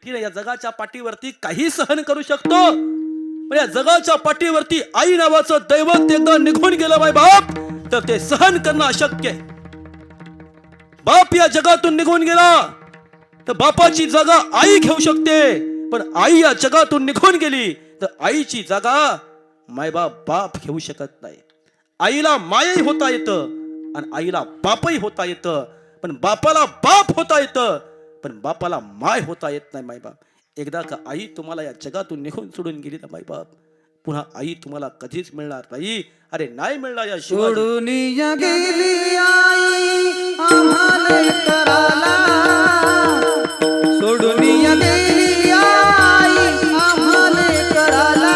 की या जगाच्या पाठीवरती काही सहन करू शकतो, पण या जगाच्या पाठीवरती आई नावाचं दैवत एकदा निघून गेलं माय बाप, तर ते सहन करणं अशक्य आहे. बाप या जगातून निघून गेला तर बापाची जागा आई घेऊ शकते, पण आई या जगातून निघून गेली तर आईची जागा मायबाप बाप घेऊ शकत नाही. आईला मायही होता येतं आणि आईला बापही होता येतं, पण बापाला बाप होता येतं, पण बापाला माय होता येत नाही. मायबाप एकदा का आई तुम्हाला या जगातून निघून सोडून गेली ना मायबाप, पुन्हा आई तुम्हाला कधीच मिळणार नाही. अरे नाही मिळणार. या सोडून गेली आई आम्हाला कराला, सोडून गेली आई आम्हाला कराला.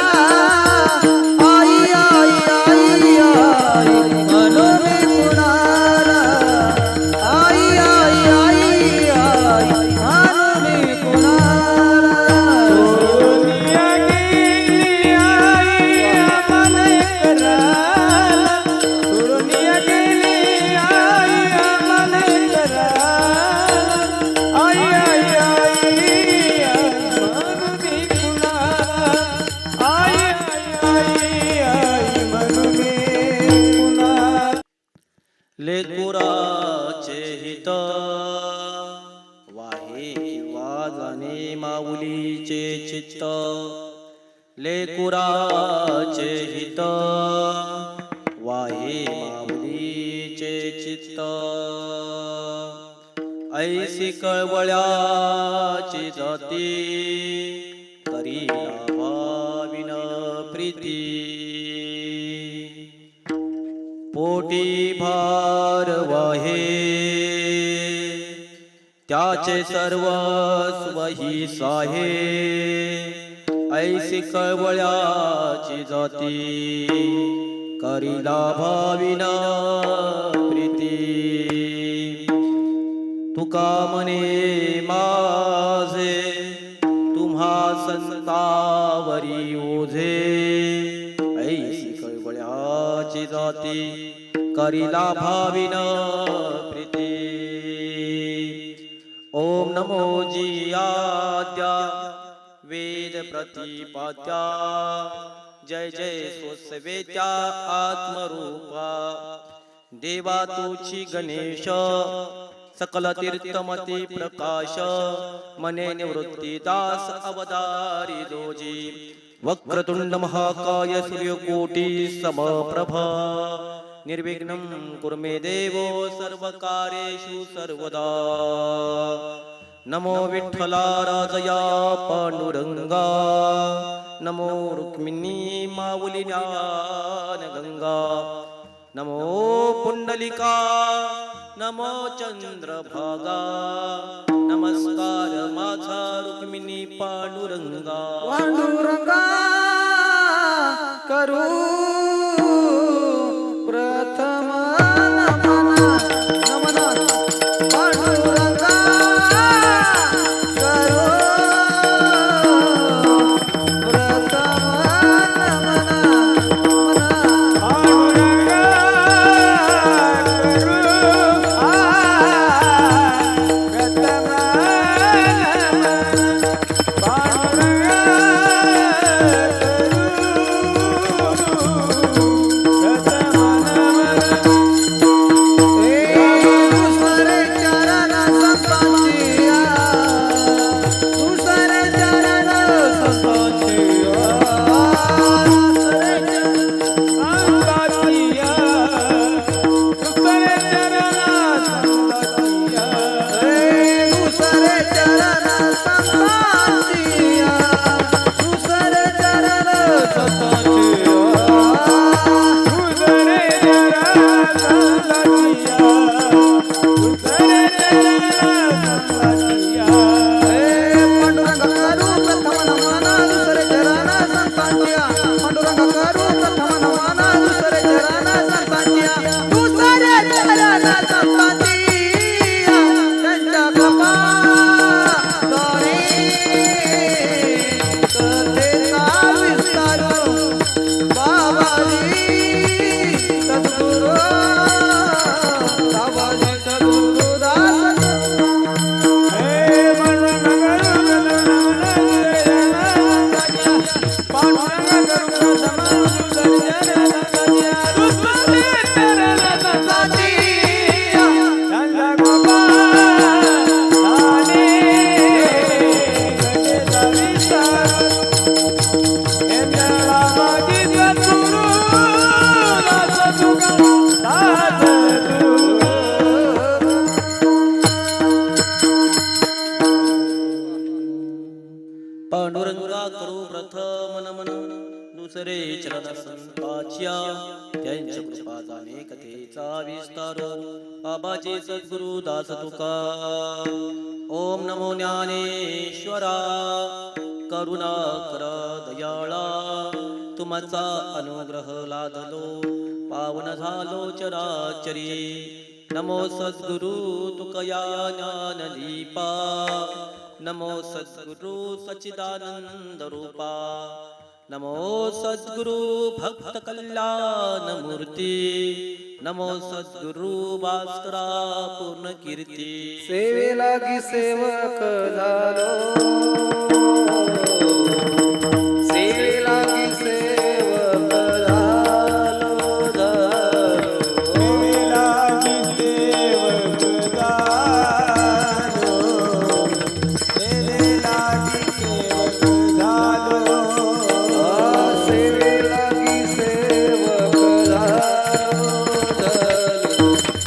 आई आई आई आई म्हणून कुणाला, आई आई आई आई म्हणून कुणाला. सोडून गेली आई आम्हाला कराला, सोडून गेली आई आम्हाला कराला. आई आई आई म्हणून कुणाला, आई आई आई म्हणून कुणाला. लेकुराचे हित वाहे किंवा जाणे माऊलीचे चित्त, लेकुराचे हित वाहे माऊलीचे चित्त. ऐसी कळवळ्याची जाती करी भाविन प्रीती. पोटी भार वाहे त्याचे सर्वस्व ही साहे. ऐसी कळवळ्याची जाती करीला भाविन प्रीती. तुका म्हणे माझे तुम्हा संतावरी ओझे. ऐसी कळवळ्याची जाती करीला भाविन प्रीती. ओम नमो जी आद्या वेद प्रतिपाद्या, जय जय स्वस्वेत्या आत्मरूपा. देवा तुची गणेश सकल तीर्थमती प्रकाश. मने निवृत्ती दास अवतारी जोजी. वक्रतुंड महाकाय सूर्यकोटी समप्रभा. निर्विघ्नं कुरु मे देवो सर्वकार्येषु सर्वदा. नमो विठ्ठला राजया पांडुरंगा, नमो रुक्मिणी माऊली ज्ञान गंगा. नमो पुंडलिका, नमो चंद्रभागा. नमस्कार माझा रुक्मिणी पांडुरंगा. पांडुरंगा करू प्रथम नमन नमन. पांडुरंगा करू प्रथम नमन नमन. पांडुरंगा करू प्रथम नमन. पांडुरंगा करू पांडुरंगा करू प्रथम नमन दुसरे चरण संताच्या त्यांच्या कृपा जाणे कथेचा विस्तार बाबाचे सद्गुरु दास तुका ओम नमो ज्ञानेश्वरा करुणा कर दयाळा तुमचा अनुग्रह लादलो पावन झालो चराचरी नमो सद्गुरु तुकया ज्ञान दीपा नमो सद्गुरु सच्चिदानंद रूपा नमो सद्गुरु भक्त कल्याण मूर्ती नमो सद्गुरु भास्करा पूर्ण कीर्ती सेवे लागी सेवक झालो सेवे लागी सेवक झालो सेवे लागी सेवक झालो सेवे लागी सेवक झालो सेवे लागी सेवक झालो सेवे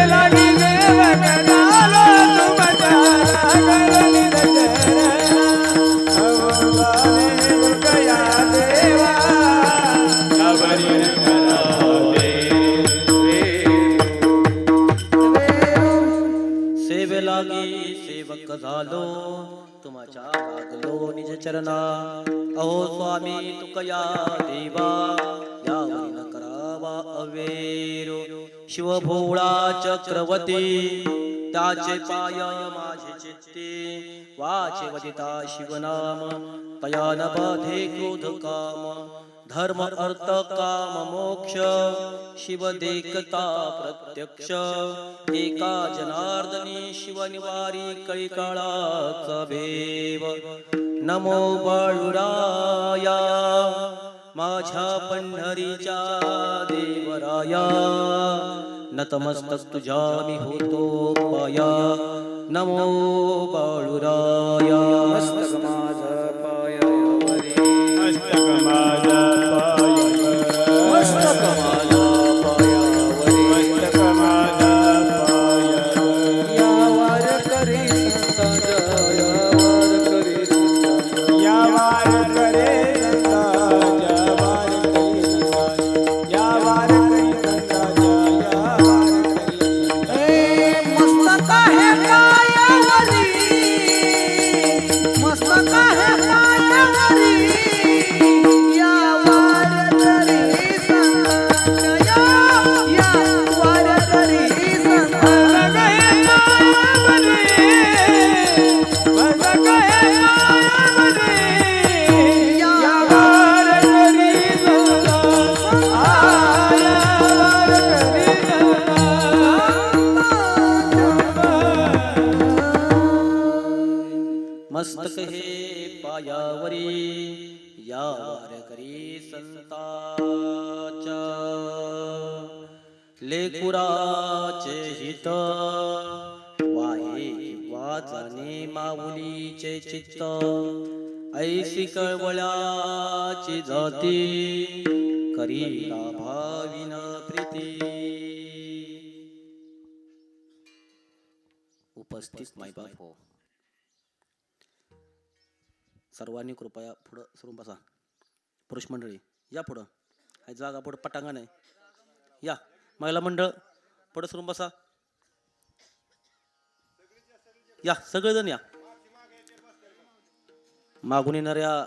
लागी सेवक झालो सेवे लागी सेवक झालो तुमच्या लागलो निज चरणा अहो स्वामी तुकया देवा यावरी न करावा अवेरो शिव भोळा चक्रवर्ती त्याचे पाय माझे चित्ते वाचे वदिता शिवनाम तया न बाधे क्रोध काम धर्म अर्थ काम मोक्ष शिव देखता प्रत्यक्ष एका जनार्दनी शिव निवारी कळीकाळाचा भेव नमो बाळुराया माझ्या पंढरीच्या देवराया नतमस्तक तुझ्या मी होतो पाया नमो बाळुराया मस्तक माझा पायावरी मस्तक माझा मस्तक माझा पायावरी मस्तक माझा पायावर या वार करी संतांच्या या वार करी संतांच्या या वार करे या वार करी संताच्या या वार करी मस्तक आहे पायावरी मस्तक आहे पायावरी या वार करी संतांच्या या वार करी संतांच्या या वार करी मस्तक हे पायावरी या वार करी संताच्या लेकुराचे हित वाहे किंवा जाणे माऊलीचे चित्त ऐसी कळवळ्याची जाती करी भाविन प्रीती उपस्थित मायबाप हो सर्वांनी कृपया पुढं सरून बसा. पुरुष मंडळी या पुढं आहे जागा पुढं पटांगण आहे या महिला मंडळ पुढं सरून बसा या सगळेजण या मागून येणाऱ्या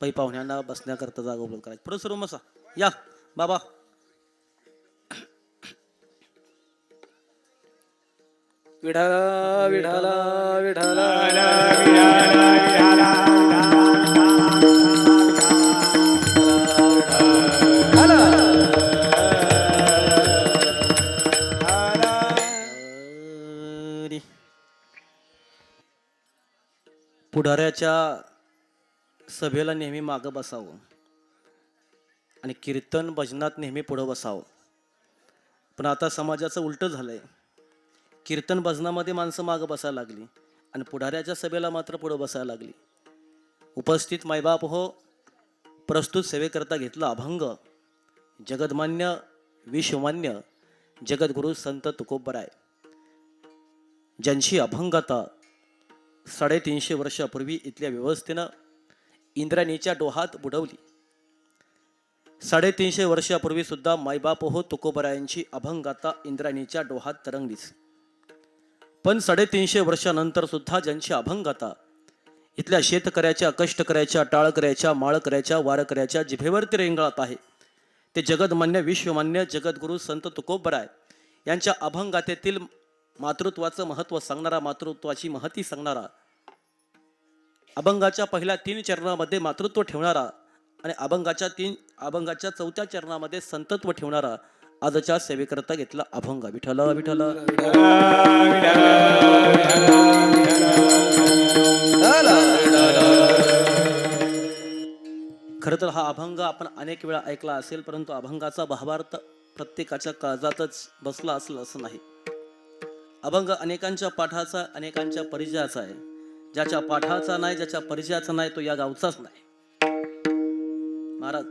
पै पाहुण्यांना बसण्याकरता जागा उपलब्ध करायची. पुढे सर्व मसा या बाबा. विठाला विठाला विठाला पुढाऱ्याच्या सभेला नेहमी मागं बसावं आणि कीर्तन भजनात नेहमी पुढं बसावं. पण आता समाजाचं उलटं झालंय. कीर्तन भजनामध्ये माणसं मागं बसायला लागली आणि पुढाऱ्याच्या सभेला मात्र पुढं बसायला लागली. उपस्थित मायबाप हो, प्रस्तुत सेवेकरता घेतला अभंग जगदमान्य विश्वमान्य जगद्गुरु संत तुकोबराय, ज्यांची अभंगता 350 वर्षापूर्वी इथल्या व्यवस्थेनं इंद्राणीच्या डोहात बुडवली. 350 वर्षापूर्वी सुद्धा मायबाप हो तुकोबरायांची अभंगता इंद्राणीच्या डोहात तरंगलीच. पण 350 वर्षानंतर सुद्धा ज्यांची अभंगता इथल्या शेतकऱ्याच्या, कष्टकऱ्याच्या, टाळकऱ्याच्या, माळकऱ्याच्या, वारकऱ्याच्या जिभेवरती रेंगाळत आहे, ते जगदमान्य विश्वमान्य जगद्गुरु संत तुकोबराय यांच्या अभंगातेतील मातृत्वाचं महत्त्व सांगणारा, मातृत्वाची महती सांगणारा, अभंगाच्या पहिल्या 3 चरणामध्ये मातृत्व ठेवणारा आणि अभंगाच्या 4थ्या चरणामध्ये संतत्व ठेवणारा आजच्या सेवेकरता घेतला अभंग विठ्ठल विठ्ठल. खरं तर हा अभंग आपण अनेक वेळा ऐकला असेल, परंतु अभंगाचा भावार्थ प्रत्येकाच्या काळजातच बसला असेल असं नाही. अभंग अनेकांच्या पाठाचा, अनेकांच्या परिचयाचा आहे. ज्याच्या पाठाचा नाही, ज्याच्या परिचयाचा नाही, तो या गावचाच नाही. महाराज,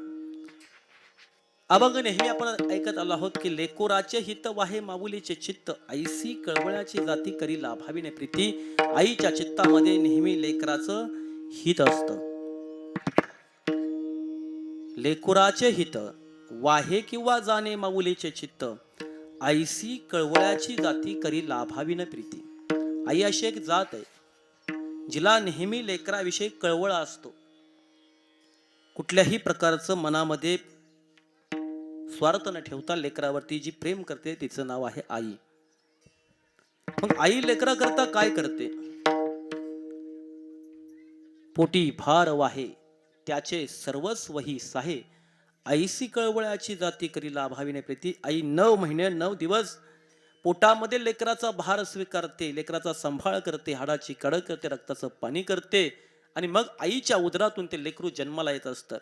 अभंग नेहमी आपण ऐकत आलो आहोत की लेकोराचे हित वाहे माऊलीचे चित्त, ऐसी कळवळ्याची जाती करी लाभाविने प्रीती. आईच्या चित्तामध्ये नेहमी लेकराचं हित असतं. लेकुराचे हित वाहे किंवा जाणे माऊलीचे चित्त, आईसी कळवळ्याची जाती करी लाभाविन प्रीती. आई अशी एक जात आहे जिला नेहमी लेकराविषयी कळवळा असतो. कुठल्याही प्रकारचं मनामध्ये स्वार्थ न ठेवता लेकरावरती जी प्रेम करते तिचं नाव आहे आई. मग आई लेकरा करता काय करते? पोटी भार वाहे त्याचे सर्वस्वही साहे, आईसी कळवळ्याची जाती करी लाभाविने प्रीती. आई 9 महिने 9 दिवस पोटामध्ये लेकराचा भार स्वीकारते, लेकराचा सांभाळ करते, हाडाची कड करते, रक्ताचं पाणी करते आणि मग आईच्या उदरातून ते लेकरू जन्माला येत असतं.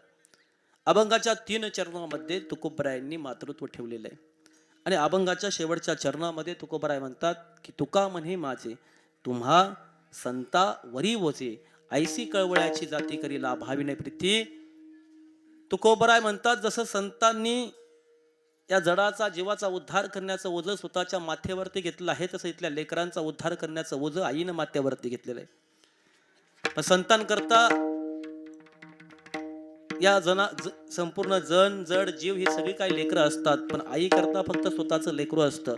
अभंगाच्या 3 चरणामध्ये तुकोबरायांनी मातृत्व ठेवलेलं आहे आणि अभंगाच्या शेवटच्या चरणामध्ये तुकोबराय म्हणतात की तुका म्हणे माझे तुम्हा संता वरी वोचे, आईसी कळवळ्याची जाती करी लाभाविने प्रीती. तुकोबराय म्हणतात जसं संतांनी या जडाचा जीवाचा उद्धार करण्याचं ओझं स्वतःच्या माथ्यावरती घेतलं आहे, तसं इथल्या लेकरांचा उद्धार करण्याचं ओझं आईनं माथ्यावरती घेतलेलं आहे. पण संतांकरता या संपूर्ण जन जड जीव ही सगळी काही लेकरं असतात, पण आई करता फक्त स्वतःचं लेकरू असतं.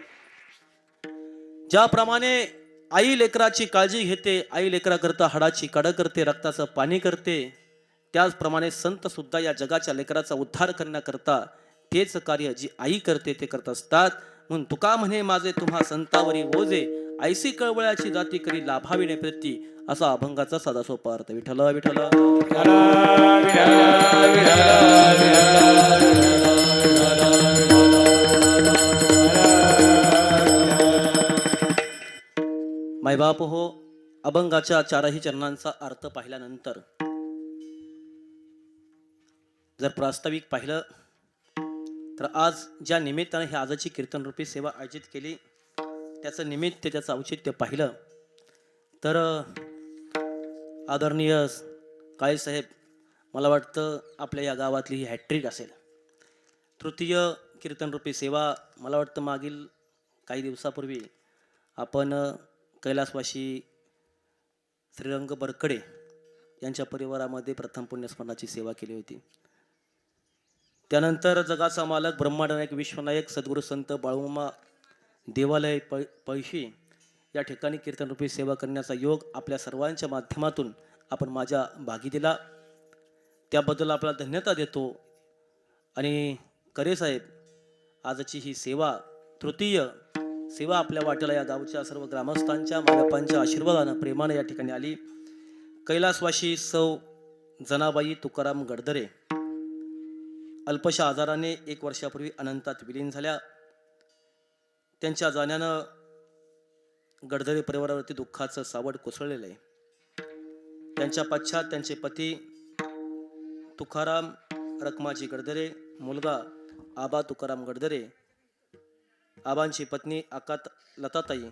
ज्याप्रमाणे आई लेकराची काळजी घेते, आई लेकरा करता हाडाची काड करते, रक्ताचं पाणी करते, त्याचप्रमाणे संत सुद्धा या जगाच्या लेकराचा उद्धार करण्याकरता तेच कार्य जी आई करते ते करत असतात. म्हणून तुका म्हणे माझे तुम्हा संतावरी ओझे, आईसी कळवळ्याची जाती करी लाभाविने प्रीती, असा अभंगाचा साधा सोपा अर्थ. विठ्ठल विठ्ठल. मायबाप हो, अभंगाच्या 4ही चरणांचा अर्थ पाहिल्यानंतर जर प्रास्ताविक पाहिलं तर आज ज्या निमित्ताने ही आजची कीर्तनरूपी सेवा आयोजित केली त्याचं निमित्त, त्याचं औचित्य पाहिलं तर आदरणीय काळेसाहेब, मला वाटतं आपल्या या गावातली ही हॅट्रिक असेल. तृतीय कीर्तनरूपी सेवा मला वाटतं मागील काही दिवसापूर्वी आपण कैलासवासी श्रीरंग बरकडे यांच्या परिवारामध्ये प्रथम पुण्यस्मरणाची सेवा केली होती. त्यानंतर जगाचा मालक ब्रह्मांडनायक विश्वनायक सद्गुरू संत बाळूमामा देवालय पळशी या ठिकाणी कीर्तनरूपी सेवा करण्याचा योग आपल्या सर्वांच्या माध्यमातून आपण माझ्या भागी दिला, त्याबद्दल आपल्याला धन्यता देतो. आणि करे साहेब, आजची ही सेवा तृतीय सेवा आपल्या वाट्याला या गावच्या सर्व ग्रामस्थांच्या मायबापांच्या आशीर्वादानं प्रेमाने या ठिकाणी आली. कैलासवासी सौ जनाबाई तुकाराम गडदरे अल्पशा आजाराने 1 वर्षापूर्वी अनंतात विलीन झाल्या. त्यांच्या जाण्यानं गडदरे परिवारावरती दुःखाचं सावट कोसळलेलं आहे. त्यांच्या पश्चात त्यांचे पती तुकाराम रखमाजी गडदरे, मुलगा आबा तुकाराम गडदरे, आबांची पत्नी आकात लताताई,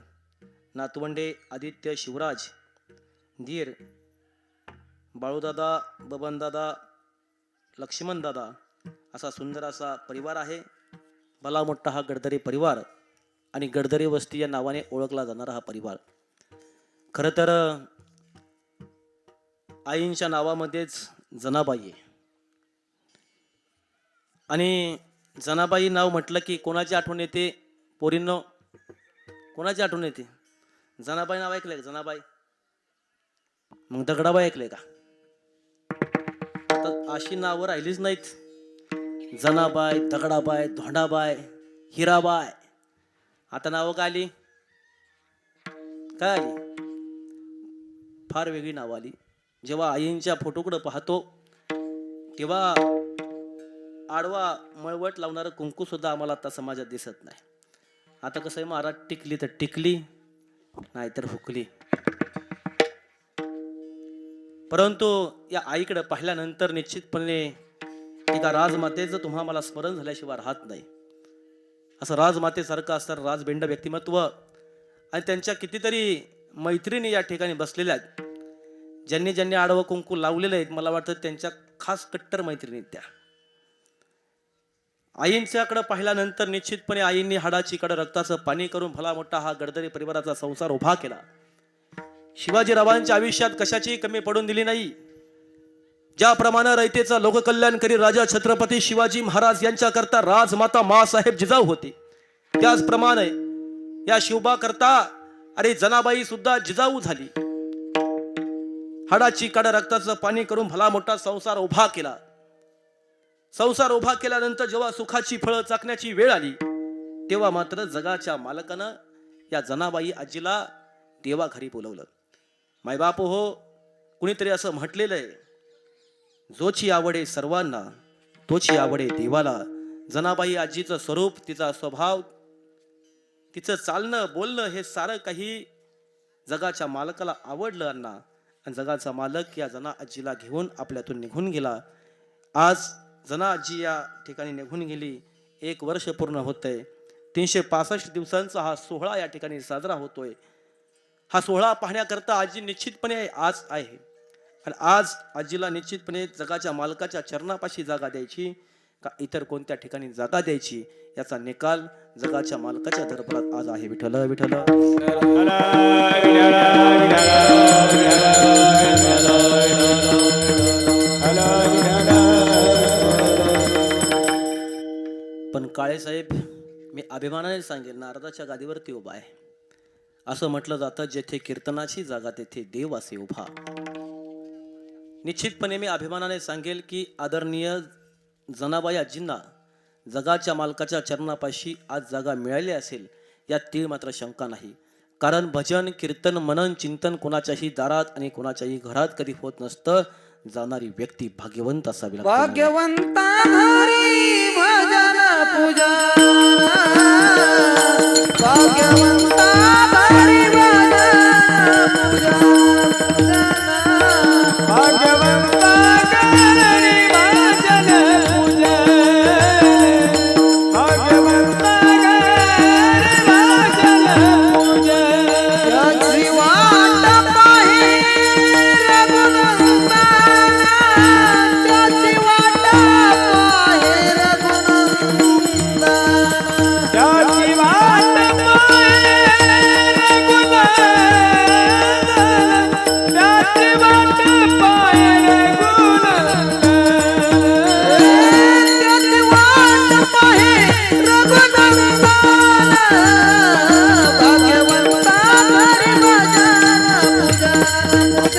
नातवंडे आदित्य शिवराज, धीर बाळूदादा, बबनदादा, लक्ष्मणदादा असा सुंदर असा परिवार आहे. भला मोठा हा गडदरे परिवार आणि गडदरे वस्ती या नावाने ओळखला जाणारा हा परिवार. खरं तर आईंच्या नावामध्येच जनाबाई आहे. आणि जनाबाई नाव म्हटलं की कोणाची आठवण येते पोरींनो? कोणाची आठवण येते? जनाबाई नाव ऐकलंय का? जनाबाई. मग दगडाबाई ऐकलंय का? आता अशी नावं राहिलीच नाहीत. जनाबाई, दगडाबाई, धोंडाबाई, हिराबाई. आता नावं काय आली? काय आली? फार वेगळी नावं आली. जेव्हा आईंच्या फोटोकडे पाहतो तेव्हा आडवा मळवट लावणारं कुंकू सुद्धा आम्हाला आता समाजात दिसत नाही. आता कसं आहे, महाराज टिकली तर टिकली, नाहीतर हुकली. परंतु या आईकडे पाहिल्यानंतर निश्चितपणे एका राजमातेचं तुम्हा मला स्मरण झाल्याशिवाय राहत नाही. असं राजमातेसारखं असणारं राजबेंड व्यक्तिमत्व आणि त्यांच्या कितीतरी मैत्रिणी या ठिकाणी बसलेल्या आहेत. ज्यांनी ज्यांनी आडवं कुंकू लावलेलं आहेत, मला वाटतं त्यांच्या खास कट्टर मैत्रिणी त्या. आईंच्याकडे पाहिल्यानंतर निश्चितपणे आईंनी हाडाची कडे रक्ताचं पाणी करून भला मोठा हा गडदरी परिवाराचा संसार उभा केला. शिवाजीरावांच्या आयुष्यात कशाची कमी पडून दिली नाही. ज्याप्रमाणे रयतेचा लोककल्याणकारी राजा छत्रपती शिवाजी महाराज यांच्याकरता राजमाता मासाहेब जिजाऊ होती, त्याचप्रमाणे या शिवबा करता अरे जनाबाई सुद्धा जिजाऊ झाली. हाडाची कडे रक्ताचं पाणी करून भला मोठा संसार उभा केला. संसार उभा केल्यानंतर जेव्हा सुखाची फळं चाकण्याची वेळ आली तेव्हा मात्र जगाच्या मालकानं या जनाबाई आजीला देवाघरी बोलवलं. मायबाप हो, कुणीतरी असं म्हटलेलं आहे, जोची आवडे सर्वांना तोची आवडे देवाला. जनाबाई आजीचं स्वरूप, तिचा स्वभाव, तिचं चालणं बोलणं हे सारं काही जगाच्या मालकाला आवडलं अण्णा. आणि जगाचा मालक या जना आजीला घेऊन आपल्यातून निघून गेला. आज जना आजी या ठिकाणी निघून गेली. 1 वर्ष पूर्ण होतंय. 365 दिवसांचा हा सोहळा या ठिकाणी साजरा होतोय. हा सोहळा पाहण्याकरता आजी निश्चितपणे आज आहे. आणि आज आजीला निश्चितपणे जगाच्या मालकाच्या चरणापाशी जागा द्यायची का इतर कोणत्या ठिकाणी जागा द्यायची याचा निकाल जगाच्या मालकाच्या दरबारात आज आहे. विठ्ठल विठ्ठल. पण काळे साहेब, मी अभिमानाने सांगेल, नारदाच्या गादीवरती उभा आहे. असं म्हटलं जातं, जेथे कीर्तनाची जागा तेथे देव असे उभा. निश्चितपणे मी अभिमानाने सांगेल की आदरणीय जनाबाई आजींना जगाच्या मालकाच्या चरणापाशी आज जागा मिळाली असेल यात तीळ मात्र शंका नाही. कारण भजन कीर्तन मनन चिंतन कोणाच्याही दारात आणि कोणाच्याही घरात कधी होत नसतं. जाणारी व्यक्ती भाग्यवंत असावी लागते. भाग्यवंता हरी भजन पूजा, भाग्यवंता हरी भजन पूजा, भाग्यवंता हरी भजन पूजा, भाग्यवंता हरी भजन पूजा. त्याची वाट पाही रघुनंदना, त्याची वाट पाही रघुनंदना, त्याची वाट पाहे रघुनंदन, त्याची वाट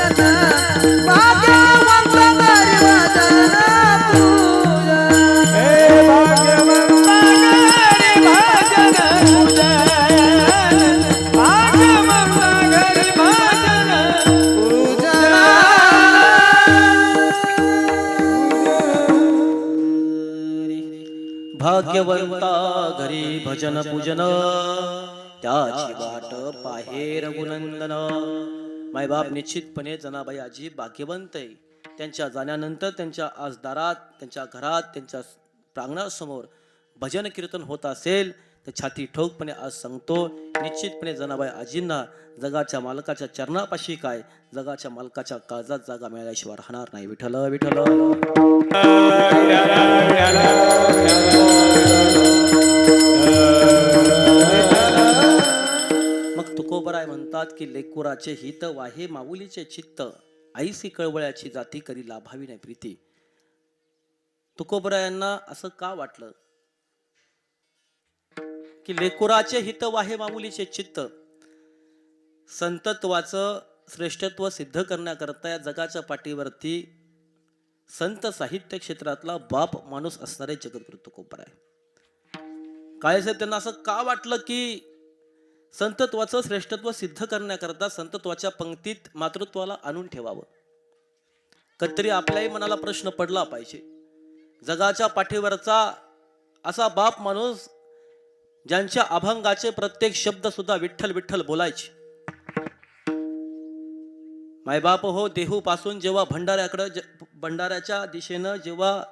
पूजन भाग्यवंत घरी भजन पूजन हे भाग्यवंता घरी भजन पूजन भाग्यवंता घरी भजन पूजन भाग्यवंता घरी भजन पूजन त्याची वाट पाहे रघुनंदन. मायबाप निश्चितपणे जनाबाई आजी भाग्यवंत आहे. त्यांच्या जाण्यानंतर त्यांच्या आज दारात, त्यांच्या घरात, त्यांच्या प्रांगणासमोर भजन कीर्तन होत असेल तर छाती ठोकपणे आज सांगतो, निश्चितपणे जनाबाई आजींना जगाच्या मालकाच्या चरणापाशी काय, जगाच्या मालकाच्या काळजात जागा मिळाल्याशिवाय राहणार नाही. विठ्ठल विठ्ठल. मग तुकोबराय म्हणतात की लेकुराचे हित वाहे माऊलीचे चित्त, आईसी कळवळ्याची जाती कधी लाभावी नाही प्रीती. तुकोबरायांना असं का वाटलं की लेकुराचे हित वाहे माऊलीचे चित्त, संतत्वाचं श्रेष्ठत्व सिद्ध करण्याकरता या जगाच्या पाठीवरती संत साहित्य क्षेत्रातला बाप माणूस असणारे जगद्गुरु तुकोबराय. काळेसाहेब त्यांना असं का वाटलं की संतत्वाचं श्रेष्ठत्व सिद्ध करण्याकरता संतत्वाच्या पंक्तीत मातृत्वाला आणून ठेवावं. कधीतरी आपल्याही मनाला प्रश्न पडला पाहिजे, जगाच्या पाठीवरचा असा बाप माणूस ज्यांच्या अभंगाचे प्रत्येक शब्द सुद्धा विठ्ठल विठ्ठल बोलायचे. मायबाप हो देहू पासून जेव्हा भंडाऱ्याच्या दिशेनं जेव्हा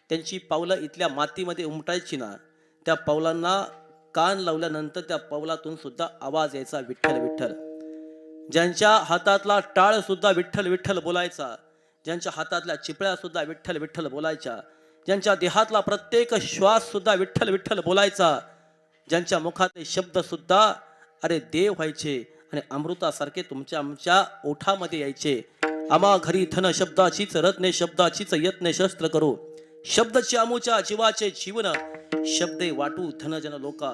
त्यांची पावलं इथल्या मातीमध्ये उमटायची ना, त्या पावलांना कान लावल्यानंतर त्या पावलातून सुद्धा आवाज यायचा विठ्ठल विठ्ठल. ज्यांच्या हातातला टाळ सुद्धा विठ्ठल विठ्ठल बोलायचा, ज्यांच्या हातातल्या चिपळ्या सुद्धा विठ्ठल विठ्ठल बोलायच्या, ज्यांच्या देहातला प्रत्येक श्वास सुद्धा विठ्ठल विठ्ठल बोलायचा, ज्यांच्या मुखातले शब्द सुद्धा अरे देव व्हायचे आणि अमृतासारखे तुमच्या आमच्या ओठामध्ये यायचे. आम्हा घरी धन शब्दाचीच रत्ने शब्दाचीच यत्ने शस्त्र करू, शब्दचे आमुच्या जीवाचे जीवन, शब्दे वाटू धन जन लोका,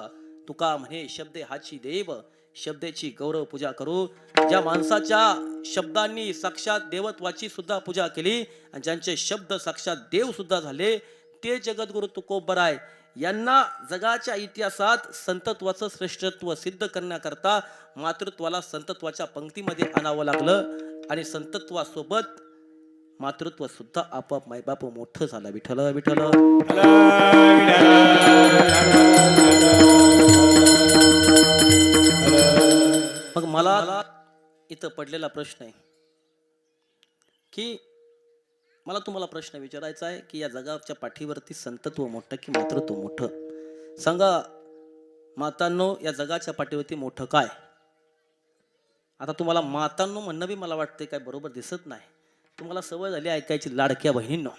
तुका म्हणे शब्दे हाची देव, शब्देची गौरव पूजा करू. ज्या माणसाच्या शब्दांनी साक्षात देवत्वाची सुद्धा पूजा केली आणि ज्यांचे शब्द साक्षात देव सुद्धा झाले, ते जगद्गुरु तुकोबराय यांना जगाच्या इतिहासात संतत्वाचं श्रेष्ठत्व सिद्ध करण्याकरता मातृत्वाला संतत्वाच्या पंक्तीमध्ये आणावं लागलं आणि संतत्वासोबत मातृत्व सुद्धा आपोआप मायबाप मोठं झालं. विठ्ठल विठ्ठल. मग मला इथं पडलेला प्रश्न आहे की मला तुम्हाला प्रश्न विचारायचा आहे की या जगाच्या पाठीवरती संतत्व मोठं की मातृत्व मोठं? सांगा मातांनो, या जगाच्या पाठीवरती मोठं काय? आता तुम्हाला मातांनो म्हणणं बी मला वाटते काय बरोबर दिसत नाही. तुम्हाला सवय झाली ऐकायची लाडक्या बहिणींनो,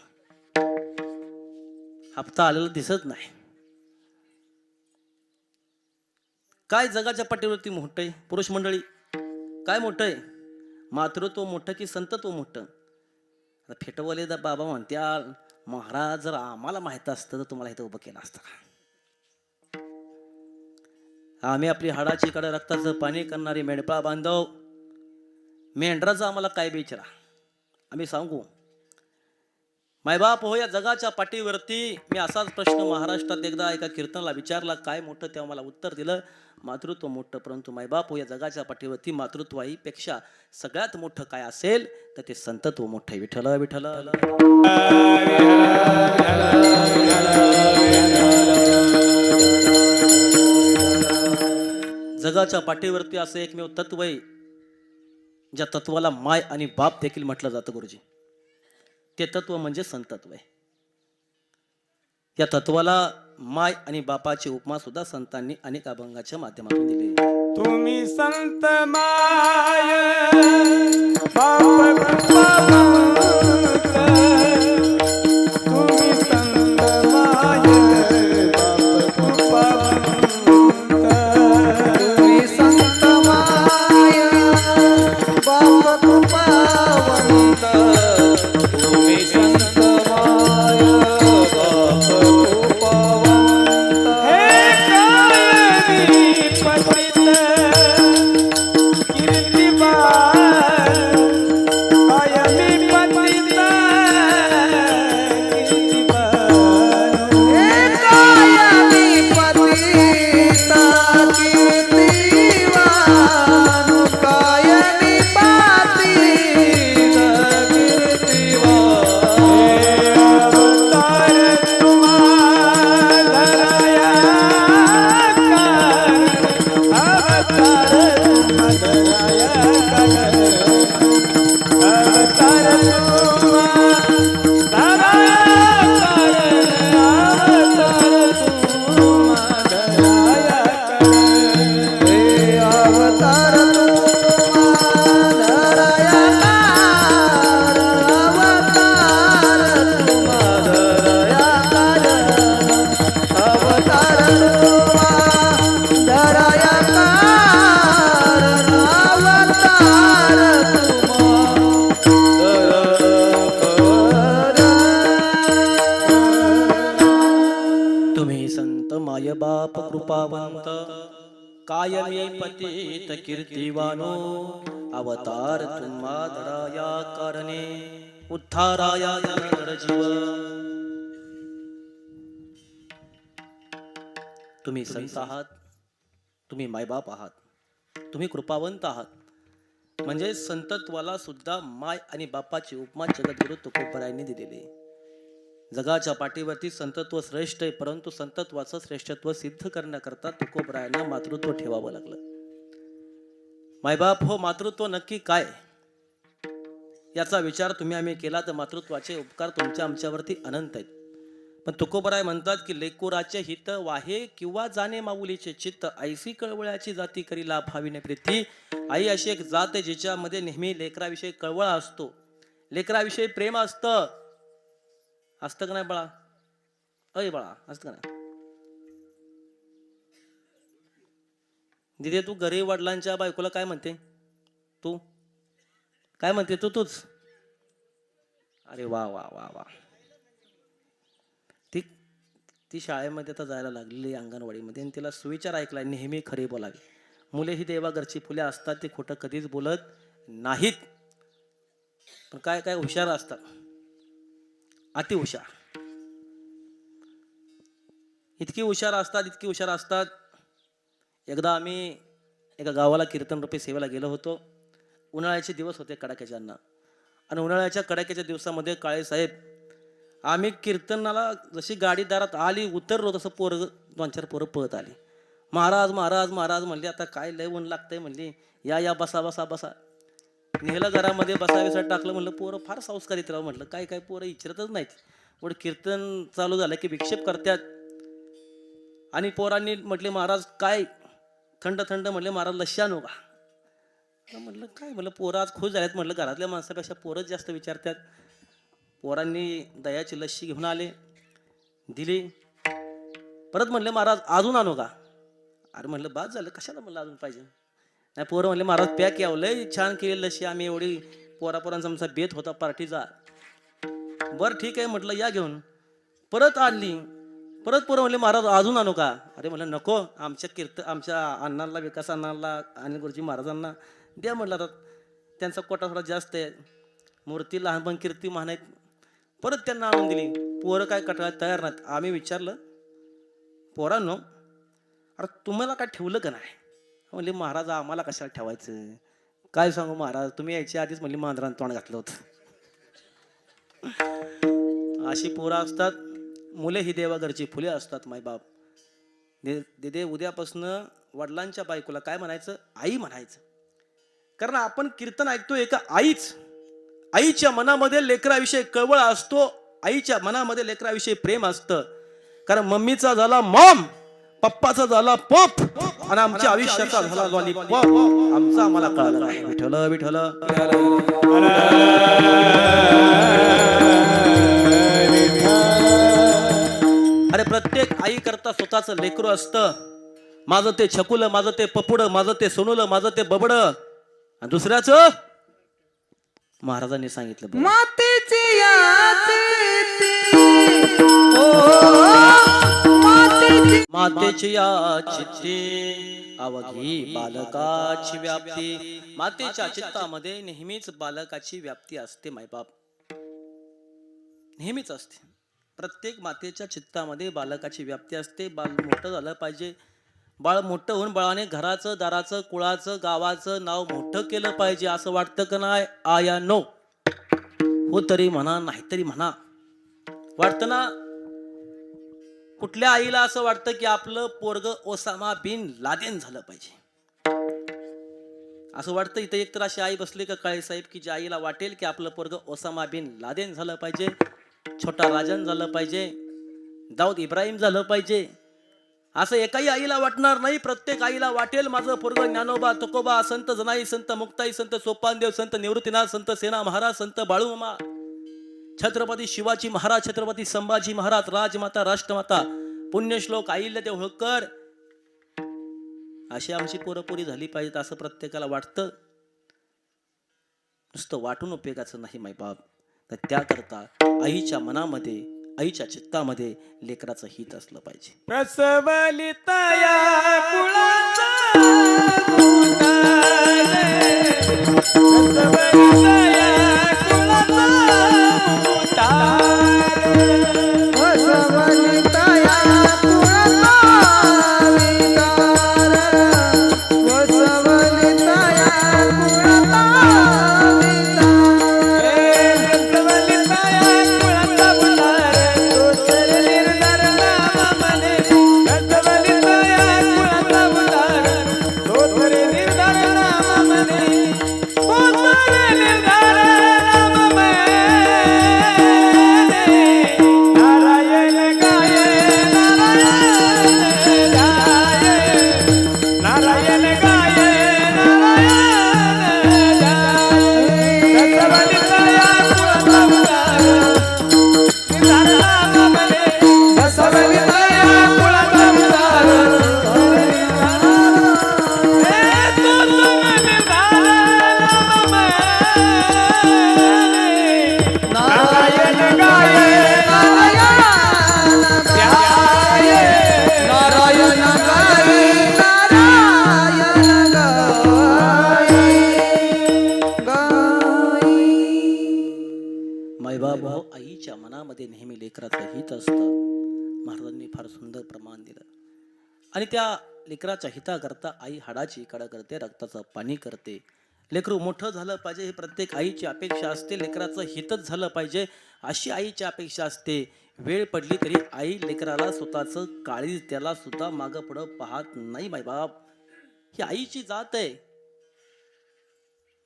हप्ता आलेला दिसत नाही. काय जगाच्या पाठीवरती मोठं आहे? पुरुष मंडळी काय मोठं आहे? मातृत्व मोठं की संतत्व मोठं? फेटवले दा बाबा म्हणत्या, महाराज जर आम्हाला माहित असतं तर तुम्हाला इथं उभं केलं असतं. आम्ही आपली हाडाची कडे रक्ताचं पाणी करणारी मेंढपाळ बांधव, मेंढराचं आम्हाला काय विचारा, आम्ही सांगू. मायबाप हो, या जगाच्या पाठीवरती मी असाच प्रश्न महाराष्ट्रात एकदा एका कीर्तनाला विचारला, काय मोठं? तेव्हा मला उत्तर दिलं मातृत्व मोठं. परंतु मायबाप हो, या जगाच्या पाठीवरती मातृत्वाहीपेक्षा सगळ्यात मोठं काय असेल तर ते संतत्व मोठं आहे. विठ्ठल विठ्ठल. जगाच्या पाठीवरती असं एकमेव तत्व आहे ज्या तत्वाला माय आणि बाप देखील म्हटलं जातं गुरुजी. ते तत्व म्हणजे संतत्व आहे. या तत्वाला माय आणि बापाची उपमा सुद्धा संतांनी अनेक अभंगाच्या माध्यमातून दिली. तुम्ही संत माय बाप कृपावंत, तुम्ही संत माय बाप कृपावंत, तुम्ही संत माय बाप कृपावंत, तुम्ही संत माय बाप कृपावंत. हे कायमी पतित कीर्तिमान, कृपावंत कायमी पतित कीर्तिवानो अवतार तुम्हा धराया कारणे उद्धाराया जन जीव. तुम्ही संत आहात, तुम्ही मायबाप आहात, तुम्ही कृपावंत आहात. म्हणजे संतत्वाला सुद्धा माय आणि बापाची उपमा जगद्गुरु तुकोबरायांनी दिलेली. जगाच्या पाठीवरती संतत्व श्रेष्ठ आहे, परंतु संतत्वाचं श्रेष्ठत्व सिद्ध करण्याकरता तुकोबरायांना मातृत्व ठेवावं लागलं. मायबाप हो मातृत्व नक्की काय याचा विचार तुम्ही आम्ही केला तर मातृत्वाचे उपकार तुमच्या आमच्यावरती अनंत आहेत. पण तुकोबराय म्हणतात की लेकुराचे हित वाहे किंवा जाणे माऊलीचे चित्त ऐसी कळवळ्याची जाती करी लाभ भावीने प्रीती. आई अशी एक जात आहे जिच्यामध्ये नेहमी लेकराविषयी कळवळा असतो, लेकराविषयी प्रेम असतं. असतं का नाही बाळा? अय बाळा, असतं का नाही? दिदे तू घरी वडिलांच्या बायकोला काय म्हणते? तू काय म्हणते? तूच. अरे वा वा वा वा. ती शाळेमध्ये आता जायला लागलेली अंगणवाडीमध्ये आणि तिला सुविचार ऐकलाय नेहमी खरे बोलावे. मुले ही देवाघरची फुले असतात, ते खोटं कधीच बोलत नाहीत. पण काय काय हुशार असतात, अति हुशार. इतकी हुशार असतात. एकदा आम्ही एका गावाला कीर्तन रूपी सेवेला गेलो होतो. उन्हाळ्याचे दिवस होते कडाक्याच्या अन्न, आणि उन्हाळ्याच्या कडाक्याच्या दिवसामध्ये काळे साहेब आम्ही कीर्तनाला जशी गाडी दारात आली उतरलो तसं पोरं 2-4 पोरं पळत आली. महाराज महाराज महाराज म्हणले, आता काय लय ऊन लागतंय म्हणली, या बसा बसा बसा. नेहलं घरामध्ये बसावीसाठी टाकलं. म्हणलं पोरं फार संस्कारित राव. म्हटलं काय पोरं इच्छरतच नाहीत. पुढे कीर्तन चालू झालं की विक्षेप करतात. आणि पोरांनी म्हटले महाराज काय थंड थंड, म्हणले महाराज लस्सी आणू का? म्हटलं काय, म्हणलं पोरं आज खुश झाल्यात. म्हटलं घरातल्या माणसापेक्षा पोरंच जास्त विचारतात. पोरांनी दह्याची लस्सी घेऊन आले, दिली. परत म्हणले महाराज अजून आणू का? अरे म्हणलं बाद झालं, कशाला म्हणलं अजून पाहिजे? नाही पोरं म्हणले महाराज पॅक यावं, लय छान केली लस्सी, आम्ही एवढी पोरापोरांचा आमचा बेत होता पार्टीचा. बरं ठीक आहे म्हटलं या घेऊन. परत आणली. परत पोरं म्हणले महाराज अजून आणू का? अरे म्हणलं नको, आमच्या अण्णांना, विकास अण्णांना आणि गुरुजी महाराजांना द्या म्हटलं. आता त्यांचा कोटा थोडा जास्त आहे, मूर्ती लहान पण कीर्ती महान आहेत. परत त्यांना आणून दिली. पोरं काय कटाळायला तयार नाहीत. आम्ही विचारलं पोरांनो अरे तुम्हाला काय ठेवलं का नाही? म्हणले महाराज आम्हाला कशाला ठेवायचं, काय सांगू महाराज, तुम्ही यायच्या आधीच म्हणली मांजरानं तोंड घातलं होतं. अशी पोरं असतात. मुले ही देवाघरची फुले असतात. मायबाप दिदे उद्यापासनं वडिलांच्या बायकोला काय म्हणायचं? आई म्हणायचं. कारण आपण कीर्तन ऐकतोय एका आईच्या मनामध्ये लेकराविषयी कळवळ असतो, आईच्या मनामध्ये लेकराविषयी प्रेम असतं. कारण मम्मीचा झाला मॉम, पप्पाचा झाला पप, आणि आमच्या आयुष्याचा झाला लॉलीपॉप. आमचा आम्हाला कळलं नाही. विठ्ठल विठ्ठल. अरे प्रत्येक आई करता स्वतःच लेकरू असतं. माझं ते छकुलं, माझं ते पपुड, माझं ते सोनुलं, माझं ते बबड. आणि दुसऱ्याचं महाराजांनी सांगितलं मातेची मातेची या चित्ती अवघी बालकाची व्याप्ती. मातेच्या चित्तामध्ये नेहमीच बालकाची व्याप्ती असते. मायबाप नेहमीच असते. प्रत्येक मातेच्या चित्तामध्ये बालकाची व्याप्ती असते. बाळ मोठं झालं पाहिजे. बाळ मोठं होऊन बाळाने घराचं, दाराचं, कुळाचं, गावाचं नाव मोठं केलं पाहिजे. असं वाटतं का नाही आया? नो. हो तरी म्हणा, नाही तरी म्हणा. वाटतं ना? कुठल्या आईला असं वाटतं की आपलं पोरग ओसामा बिन लादेन झालं पाहिजे? असं वाटतं. इथं एकतर अशी आई बसली का काळे साहेब की ज्या आईला वाटेल की आपलं पोरग ओसामा बिन लादेन झालं पाहिजे, छोटा राजन झालं पाहिजे, दाऊद इब्राहिम झालं पाहिजे. असं एकाही आईला वाटणार नाही. प्रत्येक आईला वाटेल माझं पोरग ज्ञानोबा, तुकोबा, संत जनाई, संत मुक्ताई, संत सोपानदेव, संत निवृत्तीनाथ, संत सेना महाराज, संत बाळूमामा, छत्रपती शिवाजी महाराज, छत्रपती संभाजी महाराज, राजमाता, राष्ट्रमाता, पुण्यश्लोक अहिल्यादेवी होळकर अशी आमची पोरपोरी झाली पाहिजेत असं प्रत्येकाला वाटतं. नुसतं वाटून उपयोगाचं नाही मायबाप. तर त्याकरता आईच्या मनामध्ये आईच्या चित्तामध्ये लेकराचं हित असलं पाहिजे. प्रसवलितया कुळाचा उतारे. प्रसवलितया कुळाचा उतारे. वसवलितया कुळाचा विकार. वसवलितया कुळाचा मायबाप हो आईच्या मनामध्ये नेहमी लेकराचं हित असतं. महाराजांनी फार सुंदर प्रमाण दिलं. आणि त्या लेकराच्या हिताकरता आई हाडाची कडा करते, रक्ताचं पाणी करते. लेकरू मोठं झालं पाहिजे ही प्रत्येक आईची अपेक्षा असते. लेकराचं हितच झालं पाहिजे अशी आईची अपेक्षा असते. वेळ पडली तरी आई लेकराला स्वतःचं काळीज त्याला सुद्धा मागं पुढं पाहत नाही. मायबाप ही आईची जात आहे.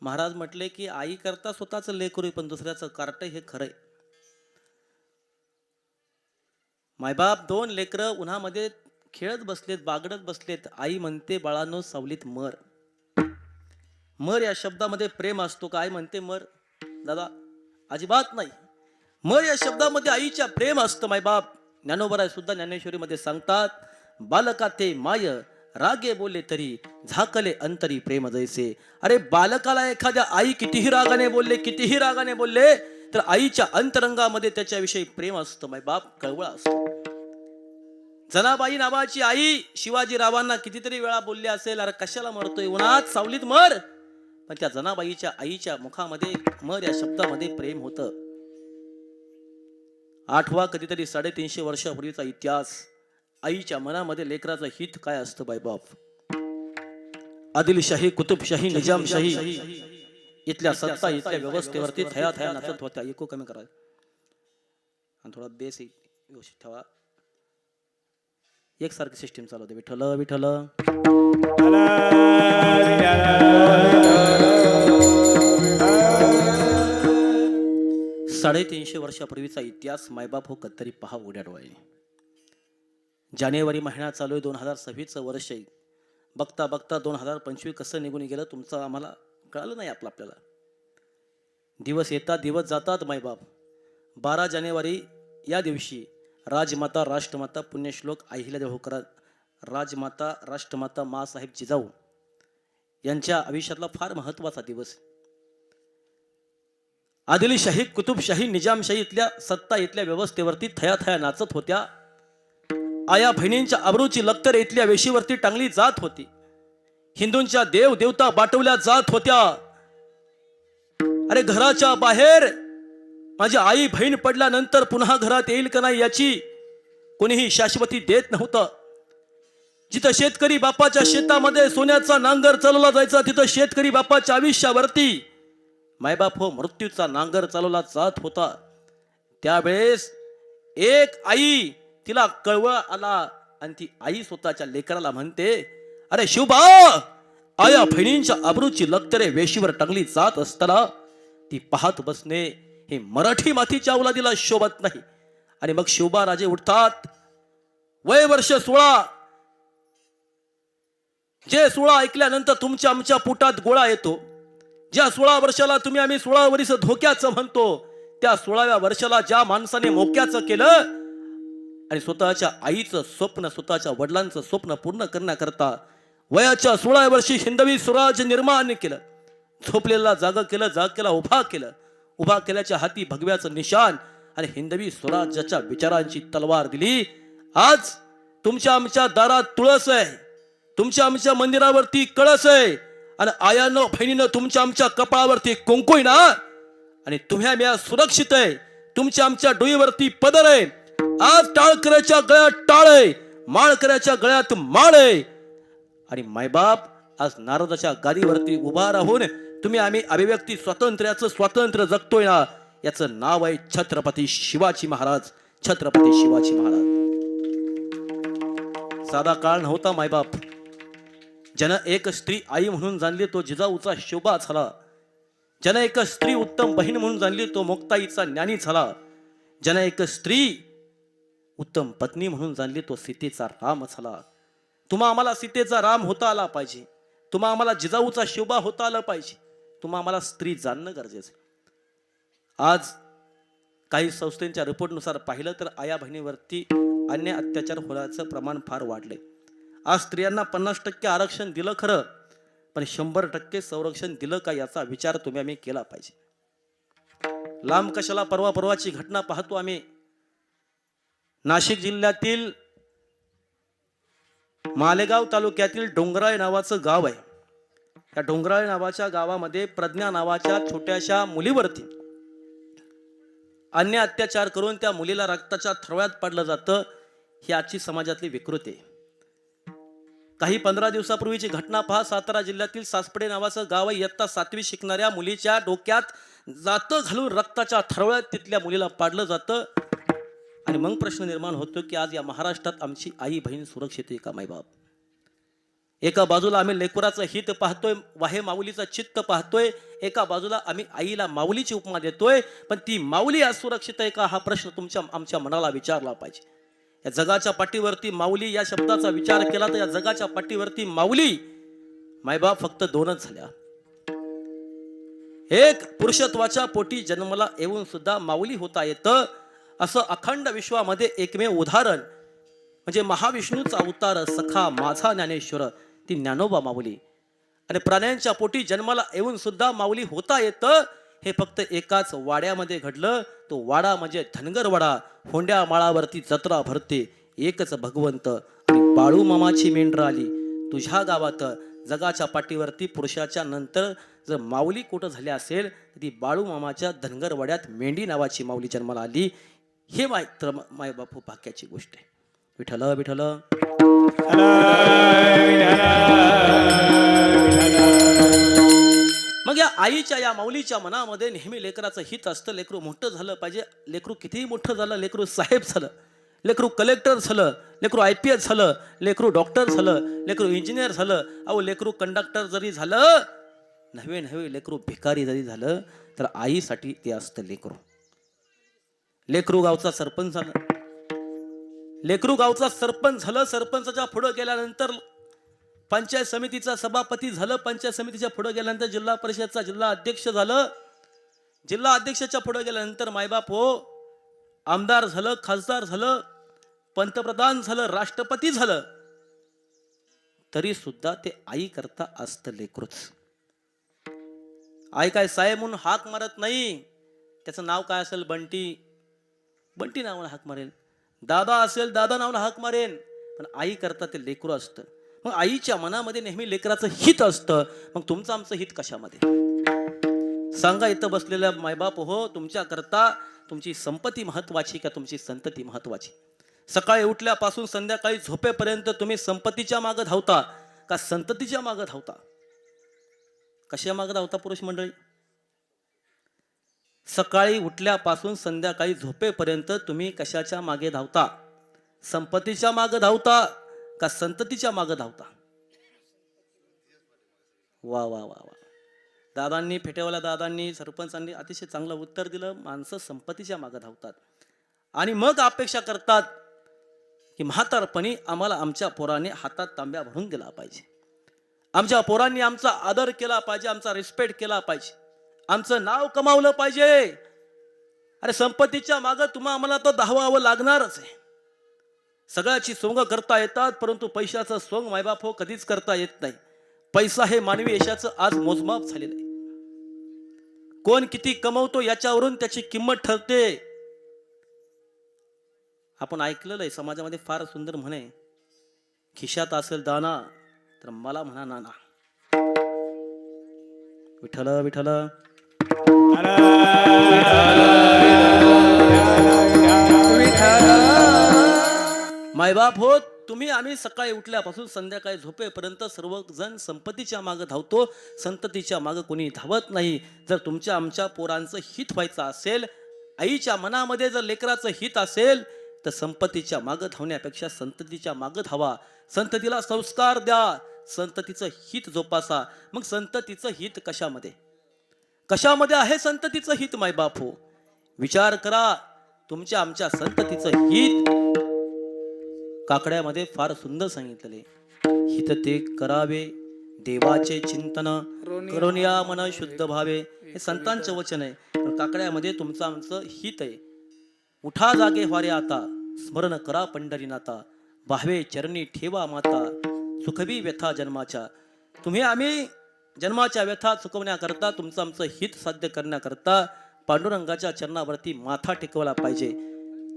महाराज म्हटले की आई करता स्वतःच लेकरू पण दुसऱ्याचं कार्ट हे खरंय. मायबाप दोन लेकरं उन्हामध्ये खेळत बसलेत, बागडत बसलेत. आई म्हणते बाळांनो सावलीत मर. मर या शब्दामध्ये प्रेम असतो का? आई म्हणते मर. दादा अजिबात नाही. मर या शब्दामध्ये आईच्या प्रेम असतं. मायबाप ज्ञानोबराय सुद्धा ज्ञानेश्वरीमध्ये सांगतात, बालका ते माय रागे बोले तरी झाकले अंतरी प्रेम जैसे. अरे बालकाला एखाद्या आई कितीही रागाने बोलले, कितीही रागाने बोलले तर आईच्या अंतरंगामध्ये त्याच्याविषयी प्रेम असतं. मायबाप कळवळा असतो. जनाबाई नावाची आई शिवाजीरावांना कितीतरी वेळा बोलली असेल, अरे कशाला मरतोय उन्हात, सावलीत मर. पण त्या जनाबाईच्या आईच्या मुखामध्ये मर या शब्दामध्ये प्रेम होतं. आठवा कधीतरी 350 वर्षापूर्वीचा इतिहास. आईच्या मनामध्ये लेकराचं हित काय असतं बायबाप. आदिलशाही, कुतुबशाही, निजामशाही इथल्या सत्ता, इथल्या व्यवस्थेवरती थया थया नाचत होत्या. इको कमी करा आणि थोडा बेस व्यवस्थित ठेवा. एकसारखी सिस्टीम चालवते. विठ्ठल विठ्ठल. 350 वर्षापूर्वीचा इतिहास. मायबाप हो कधीतरी पहा उड्या डोळ्याने. जानेवारी महिना चालू आहे. 2026 वर्ष आहे. बघता बघता 2025 कसं निघून गेलं तुमचं आम्हाला कळलं नाही. आपल्याला दिवस येतात, दिवस जातात. मायबाप 12 जानेवारी या दिवशी राजमाता, राष्ट्रमाता, पुण्यश्लोक अहिल्यादेवी होळकर, राजमाता, राष्ट्रमाता मासाहेब जिजाऊ यांच्या आयुष्यातला फार महत्वाचा दिवस. आदिलशाही, कुतुबशाही, निजामशाही इथल्या सत्ता, इथल्या व्यवस्थेवरती थया थया नाचत होत्या. आया बहिणींच्या आबरूची लक्तर इथल्या वेशीवरती टांगली जात होती. हिंदूंच्या देव देवता बाटवल्या जात होत्या. अरे घराच्या बाहेर माझी आई बहीण पडल्यानंतर पुन्हा घरात येईल का नाही याची कोणीही शाश्वती देत नव्हतं. जिथं शेतकरी बापाच्या शेतामध्ये सोन्याचा नांगर चालवला जायचा, तिथं शेतकरी बापाच्या आयुष्यावरती मायबाप हो मृत्यूचा नांगर चालवला जात होता. त्यावेळेस एक आई, तिला कळवळ आला आणि ती आई स्वतःच्या लेकराला म्हणते, अरे शिवबा, आया बहिणींच्या आबरूची लक्तरे वेशीवर टांगली जात असताना ती पाहत बसणे हे मराठी मातीच्या अवलादीला शोभत नाही. आणि मग शिवबा राजे उठतात. वय वर्ष 16. जे 16 ऐकल्यानंतर तुमच्या आमच्या पोटात गोळा येतो. ज्या 16 वर्षाला तुम्ही आम्ही 16 वर्ष धोक्याचं म्हणतो, त्या 16व्या वर्षाला ज्या माणसाने मोक्याचं केलं आणि स्वतःच्या आईचं स्वप्न, स्वतःच्या वडिलांचं स्वप्न पूर्ण करण्याकरता वयाच्या 16 वर्षी हिंदवी स्वराज्य निर्माण केलं. झोपलेला जाग केलं, जाग केला उभा केलं, उभा केल्याच्या हाती भगव्याचं निशान आणि हिंदवी स्वराज्याच्या विचारांची तलवार दिली. आज तुमच्या आमच्या दारात तुळस आहे, तुमच्या आमच्या मंदिरावरती कळस आहे, आणि आयानं बहिणीनं तुमच्या आमच्या कपाळावरती कुंकू आहे ना, आणि तुम्ही आम्ही सुरक्षित आहे. तुमच्या आमच्या डोईवरती पदर आहे. आज टाळकऱ्याच्या गळ्यात टाळ आहे, माळकऱ्याच्या गळ्यात माळ आहे. आणि मायबाप आज नारदाच्या गादीवरती उभा राहून तुम्ही आम्ही अभिव्यक्ती स्वातंत्र्याचं स्वातंत्र्य जगतोय ना, याचं नाव आहे छत्रपती शिवाजी महाराज. छत्रपती शिवाजी महाराज. साधा काळ नव्हता मायबाप. ज्यानं एक स्त्री आई म्हणून जाणली तो जिजाऊचा शोभा झाला. ज्यानं एक स्त्री उत्तम बहीण म्हणून जाणली तो मुक्ताईचा ज्ञानी झाला. ज्यानं एक स्त्री उत्तम पत्नी म्हणून जाणली तो सीतेचा राम झाला. तुम्हा आम्हाला सीतेचा राम होता आला पाहिजे, तुम्हा आम्हाला जिजाऊचा शोभा होता आला पाहिजे, तुम्हा आम्हाला स्त्री जाणणं गरजेचं आहे. आज काही संस्थेच्या रिपोर्टनुसार पाहिलं तर आया बहिणीवरती अन्य अत्याचार होण्याचं प्रमाण फार वाढलंय. आज स्त्रियांना 50% आरक्षण दिलं खरं, पण 100% संरक्षण दिलं का याचा विचार तुम्ही आम्ही केला पाहिजे. लांब कशाला परवाची घटना पाहतो आम्ही. नाशिक जिल्ह्यातील मालेगाव तालुक्यातील डोंगराळे नावाचं गाव आहे. या डोंगराळे नावाच्या गावामध्ये प्रज्ञा नावाच्या छोट्याशा मुलीवरती अन्य अत्याचार करून त्या मुलीला रक्ताच्या थरव्यात पाडलं जातं. ही आजची समाजातली विकृती आहे. काही 15 दिवसापूर्वीची घटना पहा. सातारा जिल्ह्यातील सासपडे नावाचं गाव आहे. इयत्ता 7वी शिकणाऱ्या मुलीच्या डोक्यात जातं घालून रक्ताच्या थरवळ्यात तिथल्या मुलीला पाडलं जातं. आणि मग प्रश्न निर्माण होतो की आज या महाराष्ट्रात आमची आई बहीण सुरक्षित आहे का मायबाप? एका बाजूला आम्ही लेकराचं हित पाहतोय, वाहे माऊलीचं चित्त पाहतोय, एका बाजूला आम्ही आईला माऊलीची उपमा देतोय, पण ती माऊली आज सुरक्षित आहे का हा प्रश्न आमच्या मनाला विचारला पाहिजे. या जगाच्या पाठीवरती माऊली या शब्दाचा विचार केला तर या जगाच्या पाठीवरती माऊली मायबाप फक्त 2च झाल्या. एक पुरुषत्वाच्या पोटी जन्माला येऊन सुद्धा माऊली होता येतं असं अखंड विश्वामध्ये एकमेव उदाहरण म्हणजे महाविष्णूचा अवतार सखा माझा ज्ञानेश्वर ती ज्ञानोबा माऊली. आणि प्राण्यांच्या पोटी जन्माला येऊन सुद्धा माऊली होता येतं हे फक्त एकाच वाड्यामध्ये घडलं. तो वाडा म्हणजे धनगर वाडा. होंड्या माळावरती जत्रा भरते एकच भगवंत, आणि बाळू मामाची मेंढर आली तुझ्या गावात. जगाच्या पाठीवरती पुरुषाच्या नंतर जर माऊली कुठं झाली असेल तर ती बाळू मामाच्या धनगर वाड्यात मेंढी नावाची माऊली जन्माला आली. हे मात्र मायबापू भाग्याची गोष्ट आहे. विठ्ठल विठ्ठल. मग या आईच्या या माऊलीच्या मनामध्ये नेहमी लेकराचं हित असतं. लेकरू मोठं झालं पाहिजे. लेकरू कितीही मोठं झालं, लेकरू साहेब झालं, लेकरू कलेक्टर झालं, लेकरू IPS झालं, लेकरू डॉक्टर झालं, लेकरू इंजिनियर झालं, अहो लेकरू कंडक्टर जरी झालं, नव्हे लेकरू भिकारी जरी झालं तर आईसाठी ते असतं लेकरू. लेकरू गावचा सरपंच झालं, लेकरू गावचा सरपंच झालं, सरपंचाच्या पुढे गेल्यानंतर पंचायत समितीचा सभापती झालं, पंचायत समितीच्या पुढे गेल्यानंतर जिल्हा परिषदचा जिल्हा अध्यक्ष झालं, जिल्हा अध्यक्षाच्या पुढे गेल्यानंतर मायबाप हो आमदार झालं, खासदार झालं, पंतप्रधान झालं, राष्ट्रपती झालं, तरी सुद्धा ते आई करता असतं लेकरूच. आई काय साहेब म्हणून हाक मारत नाही. त्याचं नाव काय असेल, बंटी नावानं हाक मारेल. दादा असेल दादा नावानं हाक मारेन. पण आई करता ते लेकरू असतं. मग आईच्या मनामध्ये नेहमी लेकराचं हित असतं. मग तुमचं आमचं हित कशामध्ये? सांगा इथं बसलेल्या मायबाप हो, तुमच्या करता तुमची संपत्ती महत्वाची का तुमची संतती महत्वाची? सकाळी उठल्यापासून संध्याकाळी झोपेपर्यंत तुम्ही संपत्तीच्या मागे धावता का संततीच्या मागे धावता? कशा मागे धावता पुरुष मंडळी? सकाळी उठल्यापासून संध्याकाळी झोपेपर्यंत तुम्ही कशाच्या मागे धावता? संपत्तीच्या मागे धावता का संततीच्या मागे धावता? वा वा वा वा. दादांनी, फेटेवाल्या दादांनी, सरपंचांनी अतिशय चांगलं उत्तर दिलं. माणसं संपत्तीच्या मागे धावतात आणि मग अपेक्षा करतात की म्हातारपणी आम्हाला आमच्या पोराने हातात तांब्या भरून दिला पाहिजे, आमच्या पोरांनी आमचा आदर केला पाहिजे, आमचा रिस्पेक्ट केला पाहिजे, आमचं नाव कमावलं पाहिजे. अरे संपत्तीच्या मागे तुम्हा आम्हाला तर धावावं लागणारच आहे. सगळ्याची सोंग करता येतात परंतु पैशाचं सोंग मायबाप हो कधीच करता येत नाही. पैसा हे मानवी यशाचं आज मोजमाप झालेलं आहे. कोण किती कमवतो याच्यावरून त्याची किंमत ठरते. आपण ऐकलेलं आहे समाजामध्ये फार सुंदर म्हणे, खिशात असेल दाना तर मला म्हणा नाना. विठ्ठल विठ्ठल. मायबाप हो, तुम्ही आम्ही सकाळी उठल्यापासून संध्याकाळी झोपेपर्यंत सर्वजण संपत्तीच्या मागं धावतो, संततीच्या मागं कोणी धावत नाही. जर तुमच्या आमच्या पोरांचं हित व्हायचं असेल, आईच्या मनामध्ये जर लेकराचं हित असेल, तर संपत्तीच्या मागं धावण्यापेक्षा संततीच्या मागं धावा. संततीला संस्कार द्या, संततीचं हित जोपासा. मग संततीचं हित कशामध्ये कशामध्ये आहे संततीचं हित मायबाप हो? विचार करा. तुमच्या आमच्या संततीचं हित काकड्यामध्ये फार सुंदर सांगितलेले. हित ते करावे देवाचे चिंतन, करून या मन शुद्ध भावे. हे संतांचं वचन आहे. पण काकड्यामध्ये तुमचं आमचं हित आहे. उठा जागे व्हारे आता, स्मरण करा पंढरीनाथा, भावे चरणी ठेवा माता, सुखवी व्यथा जन्माच्या. तुम्ही आम्ही जन्माच्या व्यथा चुकवण्याकरता, तुमचं आमचं हित साध्य करण्याकरता पांडुरंगाच्या चरणावरती माथा टेकवला पाहिजे.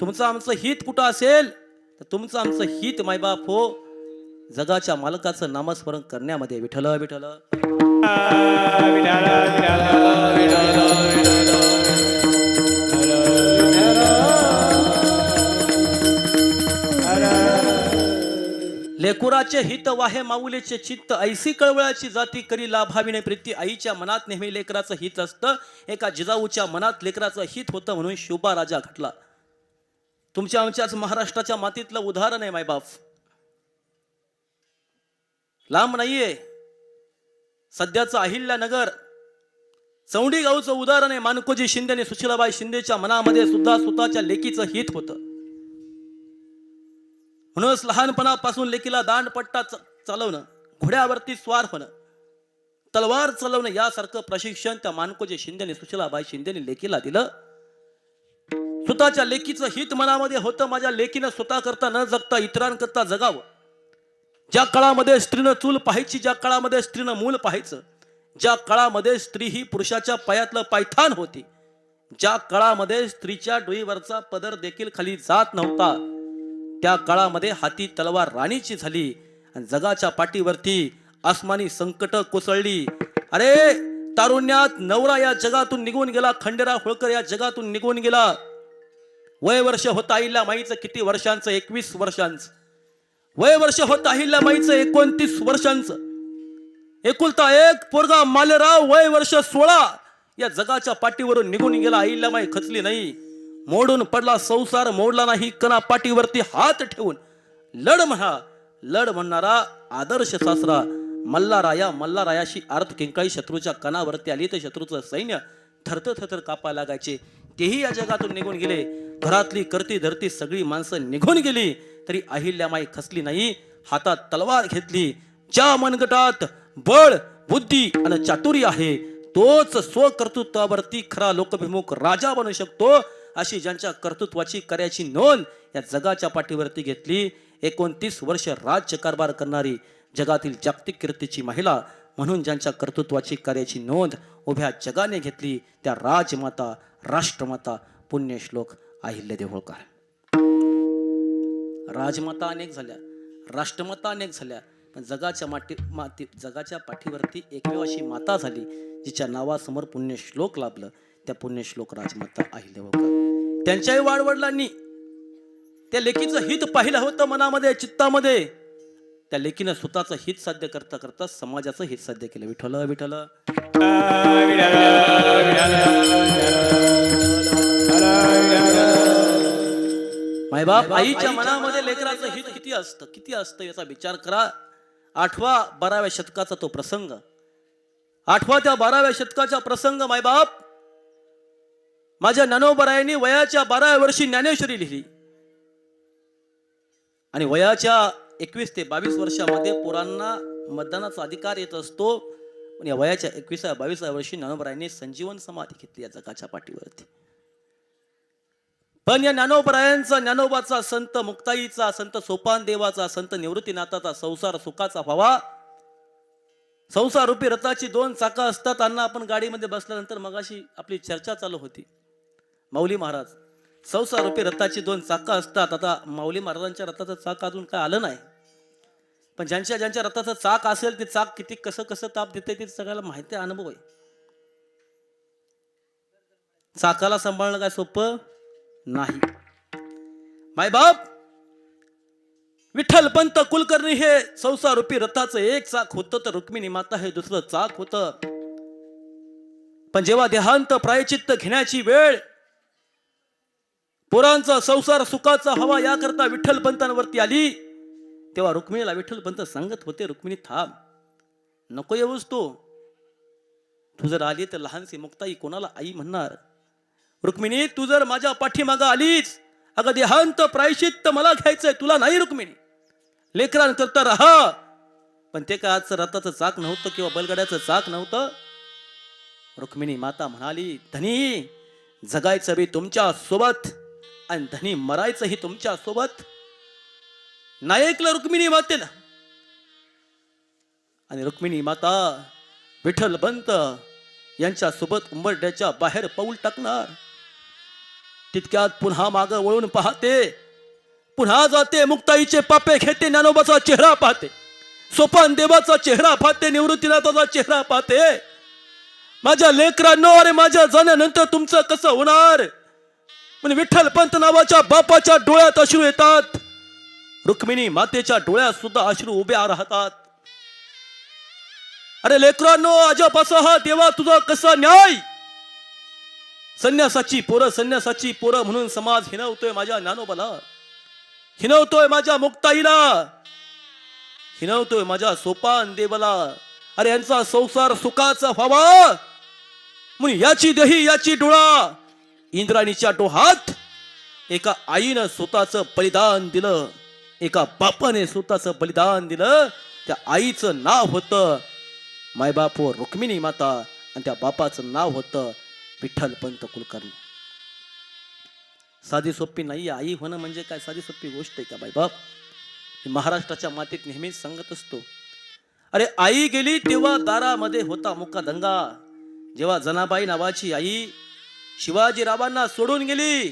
तुमचं आमचं हित कुठं असेल तर तुमचं आमचं हित मायबाप हो, जगाच्या मालकाचं नामस्मरण करण्यामध्ये. विठ्ठल विठ्ठल. लेकुराचे हित वाहे माऊलीचे चित्त, ऐसी कळवळाची जाती करी लाभाविणे प्रीती. आईच्या मनात नेहमी लेकराचं हित असतं. एका जिजाऊच्या मनात लेकराचं हित होतं म्हणून शोभा राजा घटला. तुमच्या आमच्याच महाराष्ट्राच्या मातीतलं उदाहरण आहे मायबाप, लांब नाहीये. सध्याचं अहिल्यानगर चौंडी गावचं उदाहरण आहे. मानकोजी शिंदे आणि सुशीलाबाई शिंदेच्या मनामध्ये सुद्धा स्वतःच्या लेकीचं हित होतं. म्हणूनच लहानपणापासून लेकीला दांडपट्टा चालवणं, घोड्यावरती स्वार होणं, तलवार चालवणं यासारखं प्रशिक्षण त्या मानकोजी शिंदे आणि सुशीलाबाई शिंदेने लेकीला दिलं. स्वतःच्या लेकीचं हित मनामध्ये होतं. माझ्या लेकीनं स्वतः करता न जगता इतरांकरता जगावं. ज्या काळामध्ये स्त्रीनं चूल पाहायची, ज्या काळामध्ये स्त्रीनं मूल पाहायचं, ज्या काळामध्ये स्त्री ही पुरुषाच्या पायातलं पायथान होती, ज्या काळामध्ये स्त्रीच्या डोईवरचा पदर देखील खाली जात नव्हता, त्या काळामध्ये हाती तलवार राणीची झाली आणि जगाच्या पाठीवरती आसमानी संकट कोसळली. अरे तारुण्यात नवरा या जगातून निघून गेला, खंडेराव होळकर या जगातून निघून गेला. वय वर्ष होतं आईला माईचं किती वर्षांचं? 21 वर्षांचं. वय वर्ष होतं आईला माईचं 29 वर्षांचं. एकुलता एक पोरगा मालेराव वय वर्ष 16 या जगाच्या पाठीवरून निघून गेला. आईला माई खचली नाही. मोडून पडला संसार, मोडला नाही कणा. पाठीवरती हात ठेवून लढ म्हणणारा आदर्श सासरा मल्हारायाशी आर्त किंकाळी शत्रूच्या कणावरती आली तर शत्रूचं सैन्य थरथर कापायला लागायचे. तेही या जगातून निघून गेले. घरातली करती धरती सगळी माणसं निघून गेली तरी अहिल्यामाई खचली नाही. हातात तलवार घेतली. ज्या मनगटात बळ बुद्धी आणि चातुर्य आहे तोच स्वकर्तृत्वावरती खरा लोकभिमुख राजा बनू शकतो. अशी ज्यांच्या कर्तृत्वाची कार्याची नोंद या जगाच्या पाठीवरती घेतली. 29 वर्ष राज्यकारभार करणारी जगातील जागतिक कीर्तीची महिला म्हणून ज्यांच्या कर्तृत्वाची कार्याची नोंद उभ्या जगाने घेतली त्या राजमाता राष्ट्रमाता पुण्यश्लोक अहिल्यादेवी होळकर. राजमाता अनेक झाल्या, राष्ट्रमाता अनेक झाल्या, पण जगाच्या पाठीवरती एकमेव अशी माता झाली जिच्या नावासमोर पुण्यश्लोक लाभलं. त्या पुण्यश्लोक राजमाता अहिल्यादेवी होळकर. त्यांच्याही वाडवडिलांनी त्या लेकीचं हित पाहिलं होतं मनामध्ये, चित्तामध्ये. त्या लेकीनं स्वतःचं हित साध्य करता करता समाजाचं हित साध्य केलं. विठ्ठल विठ्ठल. मायबाप आईच्या मनामध्ये लेकराचं हित किती असतं याचा विचार करा. 8व्या-12व्या शतकाचा तो प्रसंग, 8व्या त्या 12व्या शतकाचा प्रसंग. मायबाप माझ्या ज्ञानोबरायांनी वयाच्या 12व्या वर्षी ज्ञानेश्वरी लिहिली आणि वयाच्या 21 ते 22 वर्षामध्ये पोरांना मतदानाचा अधिकार येत असतो. पण या वयाच्या 21व्या-22व्या वर्षी ज्ञानोबरायांनी संजीवन समाधी घेतली या जगाच्या पाठीवरती. पण या ज्ञानोबरायांचा, ज्ञानोबाचा, संत मुक्ताईचा, संत सोपान देवाचा, संत निवृत्तीनाथाचा संसार सुखाचा व्हावा. संसार रूपी रथाची 2 चाकं असतात. अण्णा आपण गाडीमध्ये बसल्यानंतर मगाशी आपली चर्चा चालू होती. माऊली महाराज संसारूपी रथाची दोन चाकं असतात. आता माऊली महाराजांच्या रथाचं चाक अजून काय आलं नाही, पण ज्यांच्या ज्यांच्या रथाचं चाक असेल ते चाक किती कसं कसं ताप देते ते सगळ्याला माहिती आहे, अनुभव आहे. चाकाला सांभाळणं काय सोपं नाही. मायबाप विठ्ठलपंत कुलकर्णी हे संसारूपी रथाचं एक चाक होतं, तर रुक्मिणी माता हे दुसरं चाक होतं. पण जेव्हा देहांत प्रायचित्त घेण्याची वेळ, पोरांचा संसार सुखाचा हवा याकरता विठ्ठलपंतांवरती आली, तेव्हा रुक्मिणीला विठ्ठलपंत सांगत होते, रुक्मिणी थांब, नको येऊस तू जर आली तर लहानशी मुक्ताई कोणाला आई म्हणणार. रुक्मिणी तू जर माझ्या पाठीमागं आलीच, अगं देहांत प्रायश्चित्त मला घ्यायचंय, तुला नाही रुक्मिणी, लेकरांकरता राहा. पण ते काय आजचं रथाचं चाक नव्हतं किंवा बैलगाड्याचं चाक नव्हतं. रुक्मिणी माता म्हणाली, धनी जगायचं बी तुमच्या सोबत आणि धनी मरायचंही तुमच्या सोबत. नाही ऐकलं रुक्मिणी मातेनं, आणि रुक्मिणी माता विठ्ठलपंत यांच्या सोबत उंबरड्याच्या बाहेर पाऊल टाकणार. तितक्यात पुन्हा माग वळून पाहते, पुन्हा जाते, मुक्ताईचे पापे घेते, ज्ञानोबाचा चेहरा पाहते, सोपान देवाचा चेहरा पाहते, निवृत्तीनाथाचा चेहरा पाहते. माझ्या लेकरांनो, अरे माझ्या जाण्यानंतर तुमचं कसं होणार. पण विठ्ठलपंत नावाच्या बापाच्या डोळ्यात अश्रू येतात, रुक्मिणी मातेच्या डोळ्यात सुद्धा अश्रू उभ्या राहतात. अरे लेकरांनो, आजोबाचा हा देवा तुझा कसा न्याय. संन्यासाची पोरं म्हणून समाज हिनवतोय माझ्या ज्ञानोबाला, हिनवतोय माझ्या मुक्ताईला, हिनवतोय माझ्या सोपान देवाला. अरे यांचा संसार सुखाचा व्हावा म्हणून याची दही याची डोळा इंद्राणीच्या डोहात एका आईनं स्वतःचं बलिदान दिलं, एका बापाने स्वतःचं बलिदान दिलं. त्या आईचं नाव होतं मायबाप व रुक्मिणी माता, आणि त्या बापाचं नाव होतं विठ्ठलपंत कुलकर्णी. साधी सोपी नाही आई होणं, म्हणजे काय साधी सोपी गोष्ट आहे का बाईबाप. महाराष्ट्राच्या मातीत नेहमीच सांगत असतो, अरे आई गेली तेव्हा दारामध्ये होता मुका दंगा. जेव्हा जनाबाई नावाची आई शिवाजीरावांना सोडून गेली,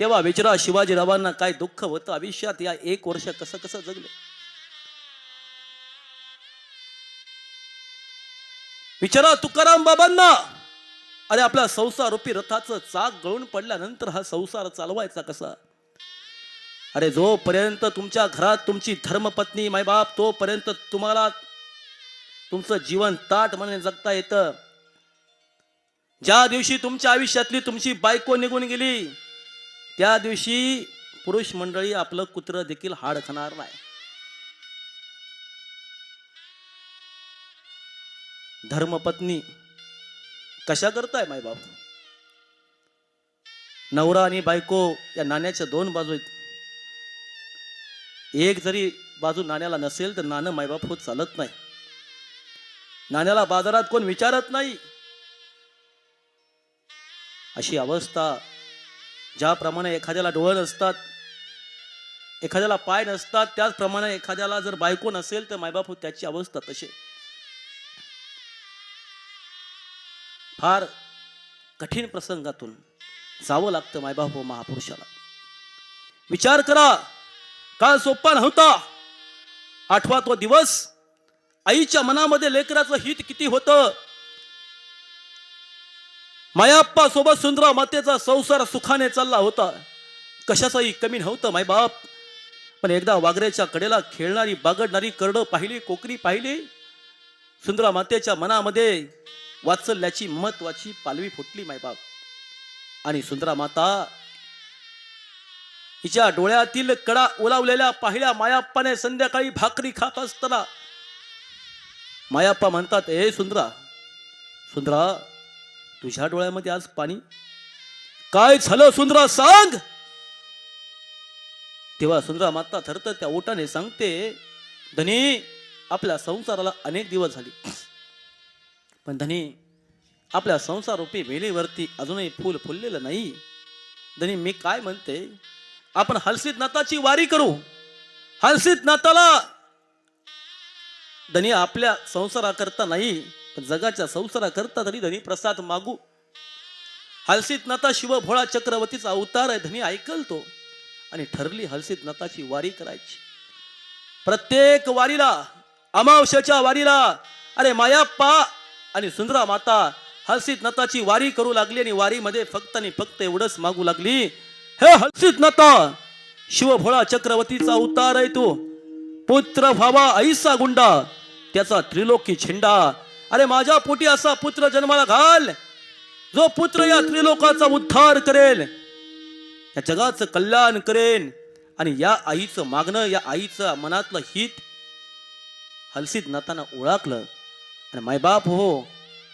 तेव्हा विचारा शिवाजीरावांना काय दुःख होतं आयुष्यात. या 1 वर्ष कसं कसं जगले. विचारा तुकाराम बाबांना, अरे आपल्या संसारूपी रथाचं चाक गळून पडल्यानंतर हा संसार चालवायचा कसा. अरे जोपर्यंत तुमच्या घरात तुमची धर्मपत्नी मायबाप, तोपर्यंत तुम्हाला तुमचं जीवन ताट म्हणून जगता येतं. ज्या दिवशी तुमच्या आयुष्यातली तुमची बायको निघून गेली, त्या दिवशी पुरुष मंडळी आपलं कुत्र देखील हाड खाणार नाही. धर्मपत्नी कशा करताय मायबाप. नवरा आणि बायको या नाण्याच्या 2 बाजू आहेत. एक जरी बाजू नाण्याला नसेल तर नाणं मायबाप होत चालत नाही. नाण्याला बाजारात कोण विचारत नाही. अशी अवस्था, ज्याप्रमाणे एखाद्याला डोळे नसतात, एखाद्याला पाय नसतात, त्याचप्रमाणे एखाद्याला जर बायको नसेल तर मायबाप त्याची अवस्था तशी. फार कठीण प्रसंगातून जावं लागतं मायबाप व महापुरुषाला. विचार करा, काळ सोपा नव्हता. 8वा तो दिवस. आईच्या मनामध्ये लेकराचं हित किती होतं. मायाप्पा सोबत सुंदरा मातेचा संसार सुखाने चालला होता, कशाचाही कमी नव्हतं मायबाप. पण एकदा वाघरेच्या कडेला खेळणारी बागडणारी करडं पाहिली, कोकरी पाहिली, सुंदरा मातेच्या मनामध्ये वात्सल्याची महत्वाची पालवी फुटली मायबाप. आणि सुंदरा माता हिच्या डोळ्यातील कडा ओलावलेल्या पाहिल्या मायाप्पाने. संध्याकाळी भाकरी खात असताना मायाप्पा म्हणतात, ए सुंदरा, सुंदरा तुझ्या डोळ्यामध्ये आज पाणी काय झालं सुंदरा सांग. तेव्हा सुंदरा माता थरथर त्या ओटाने सांगते, धनी आपल्या संसाराला अनेक दिवस झाले, पण धनी आपल्या संसारूपी वेलीवरती अजूनही फूल फुललेलं नाही. धनी मी काय म्हणते, आपण हलसीत नाताची वारी करू. हलसीत नाताला धनी आपल्या संसाराकरता नाही, पण जगाच्या संसाराकरता तरी धनी प्रसाद मागू. हलसीत नाथा शिव भोळा चक्रवर्तीचा अवतार आहे धनी ऐकल तो. आणि ठरली हलसीत नाथाची वारी करायची. प्रत्येक वारीला, अमावस्याच्या वारीला, अरे मायाप्पा आणि सुंदरा माता हलसीत नाथाची वारी करू लागली. आणि वारीमध्ये फक्त आणि फक्त एवढंच मागू लागली, हे हलसीत नाथा शिव भोळा चक्रवर्तीचा अवतार आहे तो. पुत्र व्हावा ऐसा गुंडा, त्याचा त्रिलोकी झेंडा. अरे माझ्या पोटी असा पुत्र जन्माला घाल, जो पुत्र या त्रिलोकाचा उद्धार करेल, या जगाचं कल्याण करेन. आणि या आईचं मागणं, या आईचं मनातलं हित हलसीत नाथानं ओळखलं. आणि मायबाप हो,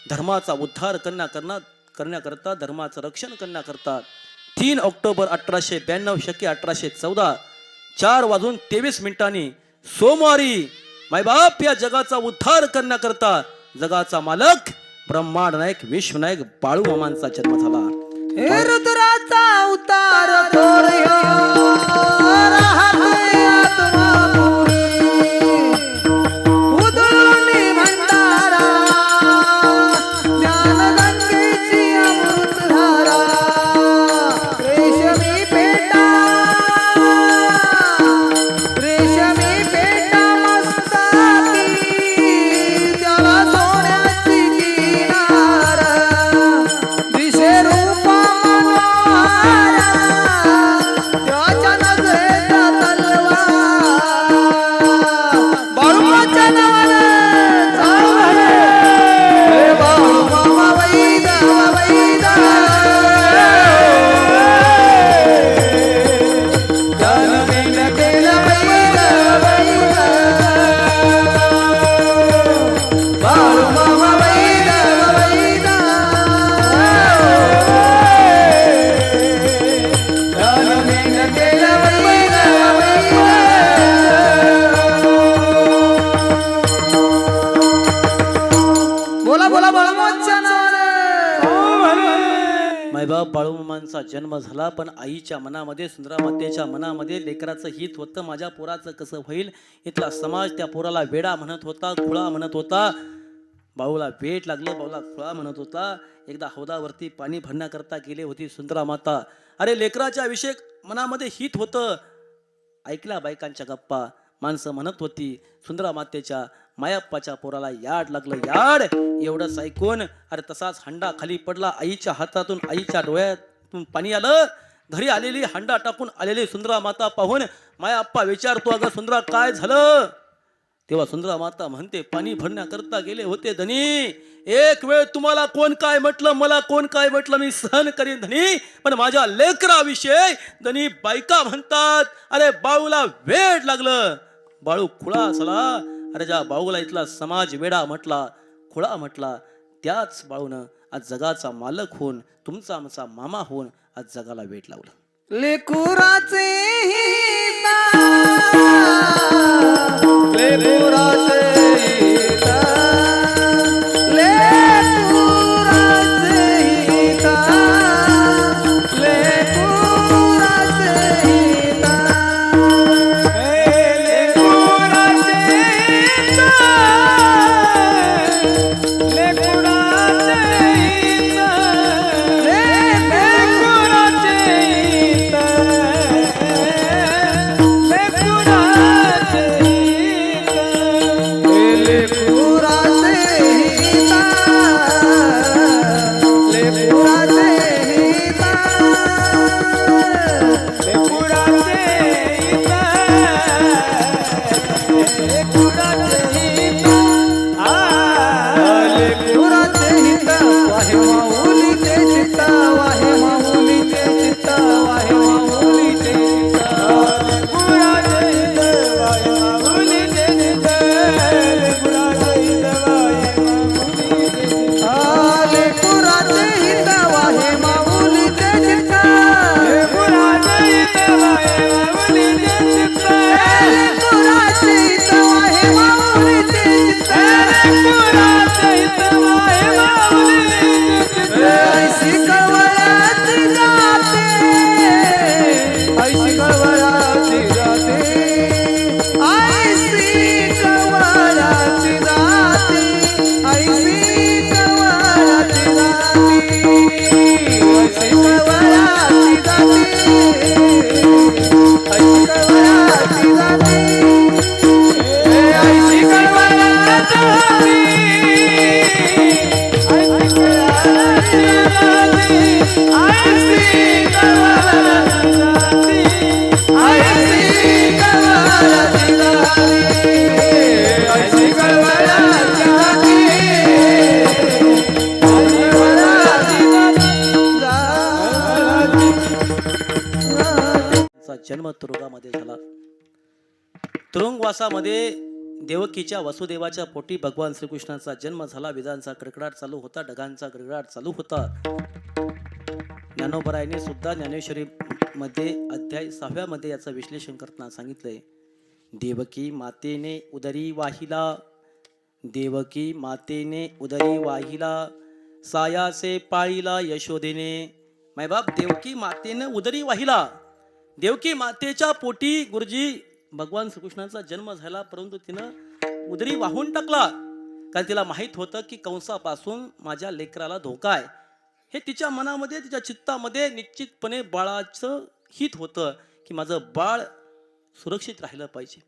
धर्माचा उद्धार करण्याकरता, धर्माचं रक्षण करण्याकरता 3 ऑक्टोबर 1892 शके 1814 4:23 सोमवारी मायबाप या जगाचा उद्धार करण्याकरता जगाचा मालक ब्रह्मांड नायक विश्वनायक बाळूमामांचा जन्म झाला. हे रुद्राचा उतार थोडे राहते आत्मा पुरी. उधळून भंडारा ज्ञानगंगेची अमृतधारा. रेशमी पेटा, रेशमी पेटा मस्ताकी, त्याला सोन्याची किनार. दिशे रूपा मनोहरा, त्याच्या नजरेचा तलवार. बाळूमाच्या नावानं चालवले, हे बाळूमामा वैदा वैदा. जनमेन केलं वैदा वैदा. बाळूमामा वैदा वैदा. जनमेन केलं वैदा वैदा. बोला बोला बोला मोच्या नावानं. मायबाप बाळूमामांचा जन्म झाला, पण आईच्या मनामध्ये, सुंदरा मातेच्या मनामध्ये लेकराचं हित होतं. माझ्या पोराचं कसं होईल. इथला समाज त्या पोराला वेडा म्हणत होता, खुळा म्हणत होता. बाळूला वेट लागलं, बाळूला खुळा म्हणत होता. एकदा हौदावरती पाणी भरण्याकरता गेले होती सुंदरा माता. अरे लेकराच्या विषय मनामध्ये हित होतं. ऐकल्या बायकांच्या गप्पा. माणसं म्हणत होती सुंदरा मातेच्या मायाप्पाच्या पोराला याड लागलं, याड. एवढंच ऐकून अरे तसाच हंडा खाली पडला आईच्या हातातून. आईच्या डोळ्यातून पाणी आलं. घरी आलेली हंडा टाकून आलेली सुंदरा माता पाहून मायाप्पा विचारतो, अगं सुंदरा काय झालं. तेव्हा सुंदरा माता म्हणते, पाणी भरण्याकरता गेले होते धनी. एक वेळ तुम्हाला कोण काय म्हटलं, मला कोण काय म्हटलं, मी सहन करीन धनी. पण माझ्या लेकराविषयी धनी बायका म्हणतात. अरे बाळूला वेड लागलं. बाळू खुळा झाला. अरे ज्या बाळूला इथला समाज वेडा म्हटला, खुळा म्हटला, त्याच बाळूनं आज जगाचा मालक होऊन, तुमचा आमचा मामा होऊन आज जगाला वेड लावलं. लेकुराचे हिता, लेकुराचे हिता, लेकुराचे हिता, लेकुराचे हिता. लेकुराचे हिता, लेकुराचे हिता, लेकुराचे हिता, लेकुराचे हिता. जन्म तुरुंगामध्ये झाला. तुरुंगवासामध्ये देवकीच्या वसुदेवाच्या पोटी भगवान श्रीकृष्णाचा जन्म झाला. विजांचा कडकडाट चालू होता, ढगांचा कडकडाट चालू होता. ज्ञानोबरायने सुद्धा ज्ञानेश्वरी मध्ये अध्याय 6 मध्ये याचं विश्लेषण करताना सांगितलंय. देवकी मातेने उदरी वाहिला, देवकी मातेने उदरी वाहिला, सायासे पाळीला यशोदेने. मायबाप देवकी मातेने उदरी वाहिला. देवकी मातेच्या पोटी गुरुजी भगवान श्रीकृष्णाचा जन्म झाला, परंतु तिनं उदरी वाहून टाकला. कारण तिला माहीत होतं की कंसापासून माझ्या लेकराला धोका आहे. हे तिच्या मनामध्ये, तिच्या चित्तामध्ये निश्चितपणे बाळाचं हित होतं की माझं बाळ सुरक्षित राहिलं पाहिजे.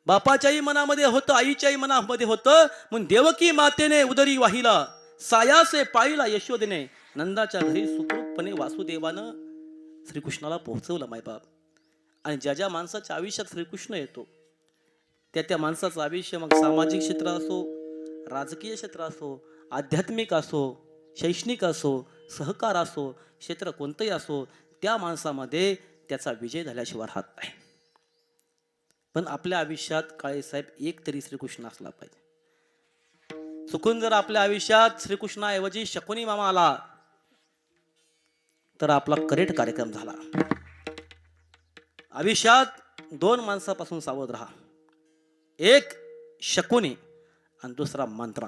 बापाच्याही मनामध्ये होतं, आईच्याही मनामध्ये होतं. म्हणून देवकी मातेने उदरी वाहिला, सायासे पाळीला यशोदेने. नंदाच्या घरी सुखरूपपणे वासुदेवानं श्रीकृष्णाला पोहोचवलं मायबाप. आणि ज्या ज्या माणसाच्या आयुष्यात श्रीकृष्ण येतो त्या माणसाचं आयुष्य मग सामाजिक क्षेत्र असो, राजकीय क्षेत्र असो, आध्यात्मिक असो, शैक्षणिक असो, सहकार असो, क्षेत्र कोणतंही असो, त्या माणसामध्ये त्याचा विजय झाल्याशिवाय राहत नाही. पण आपल्या आयुष्यात काळेसाहेब एक तरी श्रीकृष्ण असला पाहिजे. चुकून जर आपल्या आयुष्यात श्रीकृष्णाऐवजी शकुनी मामा आला तर आपला करेक्ट कार्यक्रम झाला. आयुष्यात 2 माणसापासून सावध राहा. एक शकुनी आणि दुसरा मंत्रा.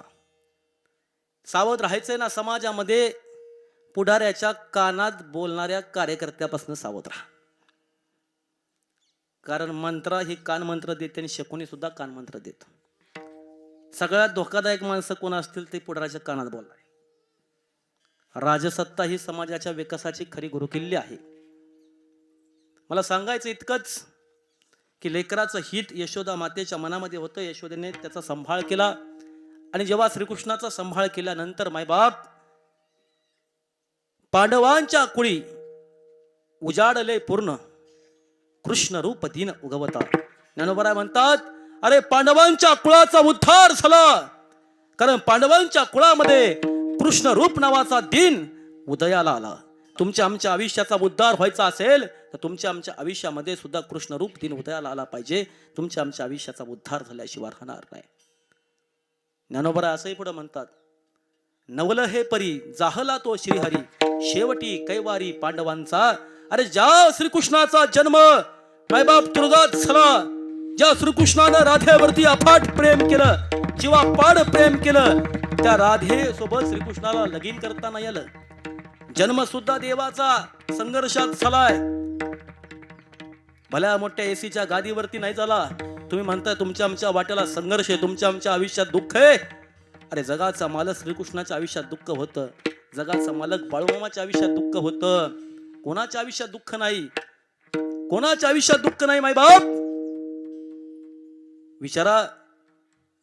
सावध राहायचंय ना समाजामध्ये, पुढाऱ्याच्या कानात बोलणाऱ्या कार्यकर्त्यापासून सावध राहा. कारण मंत्रा ही कान मंत्र देते आणि शकुनी सुद्धा कान मंत्र देतो. सगळ्यात धोकादायक माणसं कोण असतील ते पुढाऱ्याच्या कानात बोलणारे. राजसत्ता ही समाजाच्या विकासाची खरी गुरुकिल्ली आहे. मला सांगायचं इतकंच की लेकराचं हित यशोदा मातेच्या मनामध्ये होतं. यशोदेने त्याचा सांभाळ केला. आणि जेव्हा श्रीकृष्णाचा सांभाळ केल्यानंतर मायबाप पांडवांच्या कुळी उजाडले पूर्ण, कृष्ण रूप दिन उगवता. ज्ञानोबराय म्हणतात, अरे पांडवांच्या कुळाचा उद्धार झाला. कारण पांडवांच्या कुळामध्ये कृष्ण रूप नावाचा दिन उदयाला आला. तुमच्या आमच्या आयुष्याचा उद्धार व्हायचा असेल तर तुमच्या आमच्या आयुष्यामध्ये सुद्धा कृष्ण रूप दिन उदयाला आला पाहिजे. तुमच्या आमच्या आयुष्याचा उद्धार झाल्याशिवाय राहणार नाही. ज्ञानोबराय असंही पुढे म्हणतात, नवल हे परी जाहला तो श्रीहरी, शेवटी कैवारी पांडवांचा. अरे ज्या श्रीकृष्णाचा जन्म मायबाप तुरुंगात झाला, ज्या श्रीकृष्णानं राधेवरती अफाट प्रेम केलं, जीवापाड प्रेम केलं, त्या राधे सोबत श्रीकृष्णाला लगीन करता नाही आलं. जन्म सुद्धा देवाचा संघर्षात झालाय. भल्या मोठ्या एसीच्या गादीवरती नाही झाला. तुम्ही म्हणताय तुमच्या आमच्या वाट्याला संघर्ष आहे, तुमच्या आमच्या आयुष्यात दुःख आहे. अरे जगाचा मालक श्रीकृष्णाच्या आयुष्यात दुःख होतं. जगाचा मालक बाळूमामाच्या आयुष्यात दुःख होतं. कोणाच्या आयुष्यात दुःख नाही, कोणाच्या आयुष्यात दुःख नाही मायबाप. विचारा,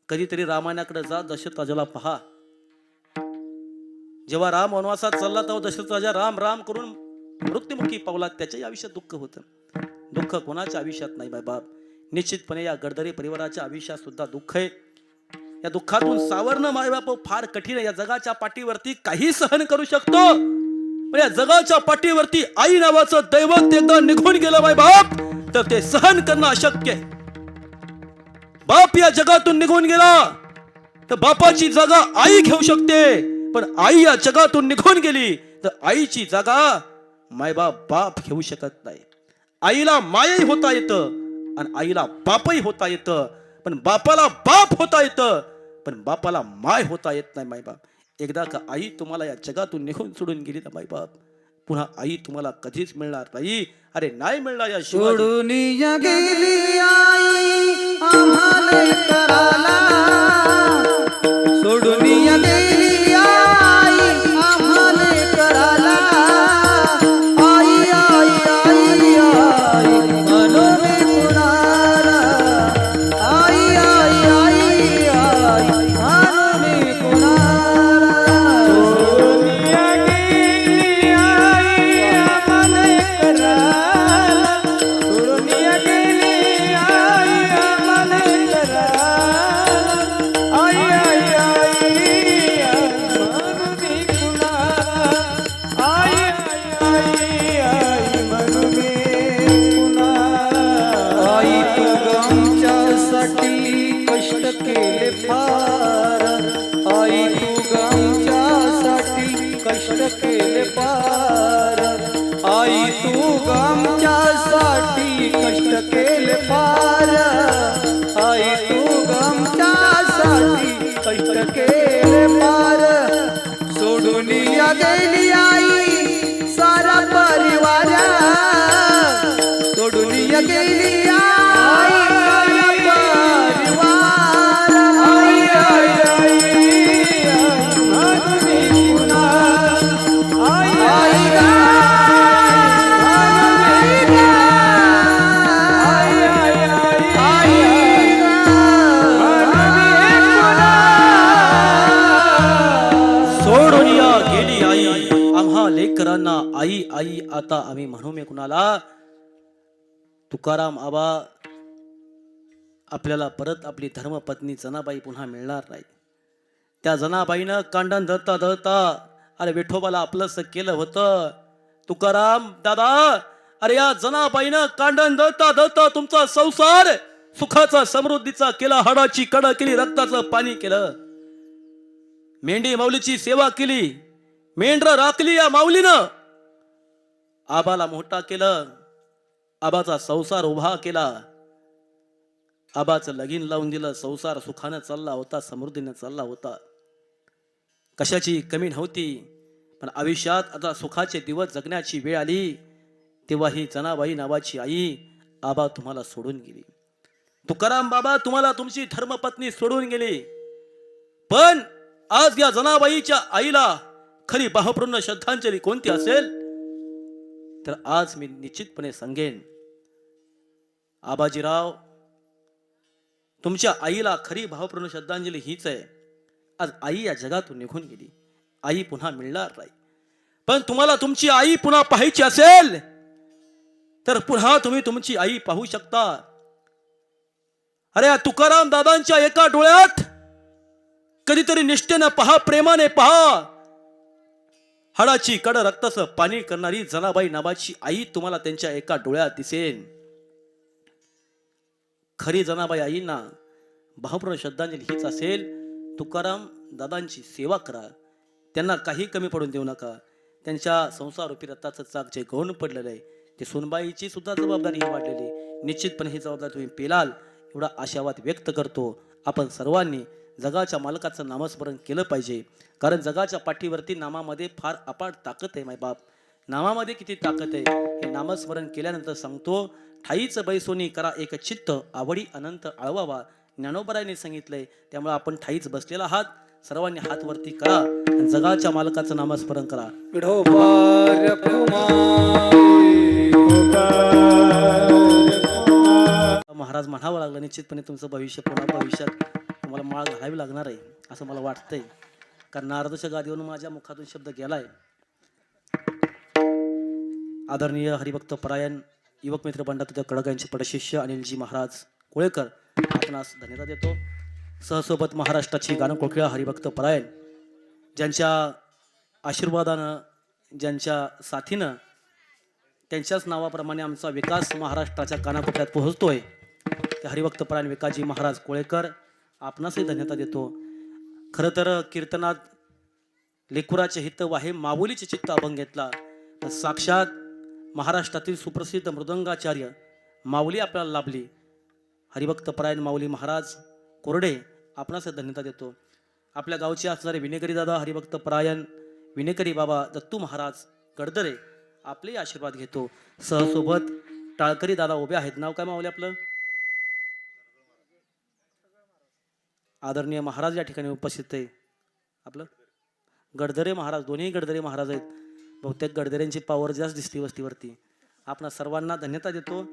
कधीतरी रामायणाकडे जा, दशरथ राजाला पहा. जेव्हा राम वनवासात चालला तेव्हा दशरथ राजा राम राम करून मृत्युमुखी पावला. त्याच्याही आयुष्यात दुःख होतं. दुःख कोणाच्या आयुष्यात नाही मायबाप. निश्चितपणे या गडदरी परिवाराच्या आयुष्यात सुद्धा दुःख आहे. या दुःखातून सावरणं मायबाप फार कठीण आहे. या जगाच्या पाठीवरती काही सहन करू शकतो, पण या जगाच्या पाठीवरती आई नावाचं दैवत एकदा निघून गेलं मायबाप तर ते सहन करणं अशक्य आहे. बाप या जगातून निघून गेला तर बापाची जागा आई घेऊ शकते, पण आई या जगातून निघून गेली तर आईची जागा मायबाप बाप घेऊ शकत नाही. आईला मायही होता येतं आणि आईला बापही होता येतं, पण बापाला बाप होता येतं पण बापाला माय होता येत नाही मायबाप. एकदा का आई तुम्हाला या जगातून निघून सोडून गेली तर मायबाप पुन्हा आई तुम्हाला कधीच मिळणार नाही. अरे नाही मिळणार. या सोडून गेली आई आम्हाला कराला, सोडून गेली आई आम्हाला कराला. आई आई आई आई म्हणून कुणाला, आई आई आई आई म्हणून कुणाला. सोनिया गेली आई आम्हाला कराला, सोनिया गेली आई आम्हाला कराला. आई आई आई केले फार आई तू गमच्यासाठी कष्ट केले फार आई तू गमच्यासाठी कष्ट केले फार आई तू गमच्यासाठी कष्ट केले फार सोडून या गेली आई सारा परिवार सोडून या गेली आई सारा परिवार आई आई आई म्हणून पुन्हा आई आई गा, आई आई आई आई सोडून या गेली आई आम्हा लेकरांना आई आई आता आम्ही म्हणू मे कुणाला. तुकाराम आबा आपल्याला परत आपली धर्मपत्नी जनाबाई पुन्हा मिळणार नाही. त्या जनाबाईनं कांडण धरता धरता अरे विठोबाला आपलंच केलं होतं. तुकाराम दादा अरे या जनाबाईनं कांडण धरता धरता तुमचा संसार सुखाचा समृद्धीचा केला, हाडाची कड केली, रक्ताचं पाणी केलं, मेंढी माऊलीची सेवा केली, मेंढर राखली या माऊलीनं, आबाला मोठा केलं, आबाचा संसार उभा केला, आबाचं लगीन लावून दिलं, संसार सुखानं चालला होता, समृद्धीनं चालला होता, कशाची कमी नव्हती. पण आयुष्यात आता सुखाचे दिवस जगण्याची वेळ आली तेव्हा ही जनाबाई नावाची आई आबा तुम्हाला सोडून गेली. तुकाराम बाबा तुम्हाला तुमची धर्मपत्नी सोडून गेली. पण आज या जनाबाईच्या आईला खरी भावपूर्ण श्रद्धांजली कोणती असेल तर आज मी निश्चितपणे सांगेन आबाजीराव तुमच्या आईला खरी भावपूर्ण श्रद्धांजली हीच आहे. आज आई या जगातून निघून गेली, आई पुन्हा मिळणार नाही. पण तुम्हाला तुमची आई पुन्हा पाहायची असेल तर पुन्हा तुम्ही तुमची आई पाहू शकता. अरे या तुकाराम दादांच्या एका डोळ्यात कधीतरी निष्ठेनं पहा, प्रेमाने पहा, हाडाची कड रक्ताचं पाणी करणारी जनाबाई नावाची आई तुम्हाला त्यांच्या एका डोळ्यात दिसेल. खरी जनाबाई आईंना भावपूर्ण श्रद्धांजली हीच असेल. तुकाराम दादांची सेवा करा, त्यांना काही कमी पडून देऊ नका. त्यांच्या संसारूपी रक्ताचं चाक जे गळून पडलेलं आहे ते सुनबाईची सुद्धा जबाबदारी ही वाढलेली. निश्चितपणे ही जबाबदारी तुम्ही पेलाल एवढा आशावाद व्यक्त करतो. आपण सर्वांनी जगाच्या मालकाचं नामस्मरण केलं पाहिजे, कारण जगाच्या पाठीवरती नामामध्ये फार अपाट ताकद आहे. मायबाप नामामध्ये किती ताकद आहे हे नामस्मरण केल्यानंतर सांगतो. ठाईच बैसोनी करा एक चित्त, आवडी अनंत आळवावा, ज्ञानोबरायांनी सांगितलंय. त्यामुळे आपण ठाईच बसलेला आहात, सर्वांनी हात वरती करा आणि जगाच्या मालकाचं नामस्मरण करा. विठोबार महाराज म्हणावं लागलं. निश्चितपणे तुमचं भविष्य पुन्हा भविष्यात तुम्हाला माळ घालावी लागणार आहे असं मला वाटतंय, कारण नारदाच्या गादीवरून माझ्या मुखातून शब्द गेलाय. आदरणीय हरिभक्त परायण युवक मित्र बंडात कडक यांचे पडशिष्य अनिलजी महाराज कोळेकर आपणास धन्यवाद देतो. सहसोबत महाराष्ट्राची गाणं कोकिळा हरिभक्त परायण ज्यांच्या आशीर्वादानं, ज्यांच्या साथीनं, त्यांच्याच नावाप्रमाणे आमचा विकास महाराष्ट्राच्या कानाकोपऱ्यात पोहोचतोय ते हरिभक्त परायण विकासजी महाराज कोळेकर आपणासही धन्यवाद देतो. खरं तर कीर्तनात लेकुराचे हित वाहे माऊलीचे चित्त अभंग घेतला. साक्षात महाराष्ट्रातील सुप्रसिद्ध मृदंगाचार्य माऊली आपल्याला लाभली. हरिभक्त परायण माऊली महाराज कोरडे आपणास धन्यवाद देतो. आपल्या गावचे असणारे विनेकरी दादा हरिभक्त परायण विनेकरी बाबा दत्तू महाराज गडदरे आपले आशीर्वाद घेतो. सहसोबत टाळकरी दादा उभे आहेत. नाव काय माऊली आपलं? आदरणीय महाराज या ठिकाणी उपस्थित आहे. आपलं गडदरे महाराज, दोन्ही गडदरे महाराज आहेत. बहुतेक गडदऱ्यांची पावर जास्त दिसते वस्तीवरती. आपणा सर्वांना धन्यता देतो.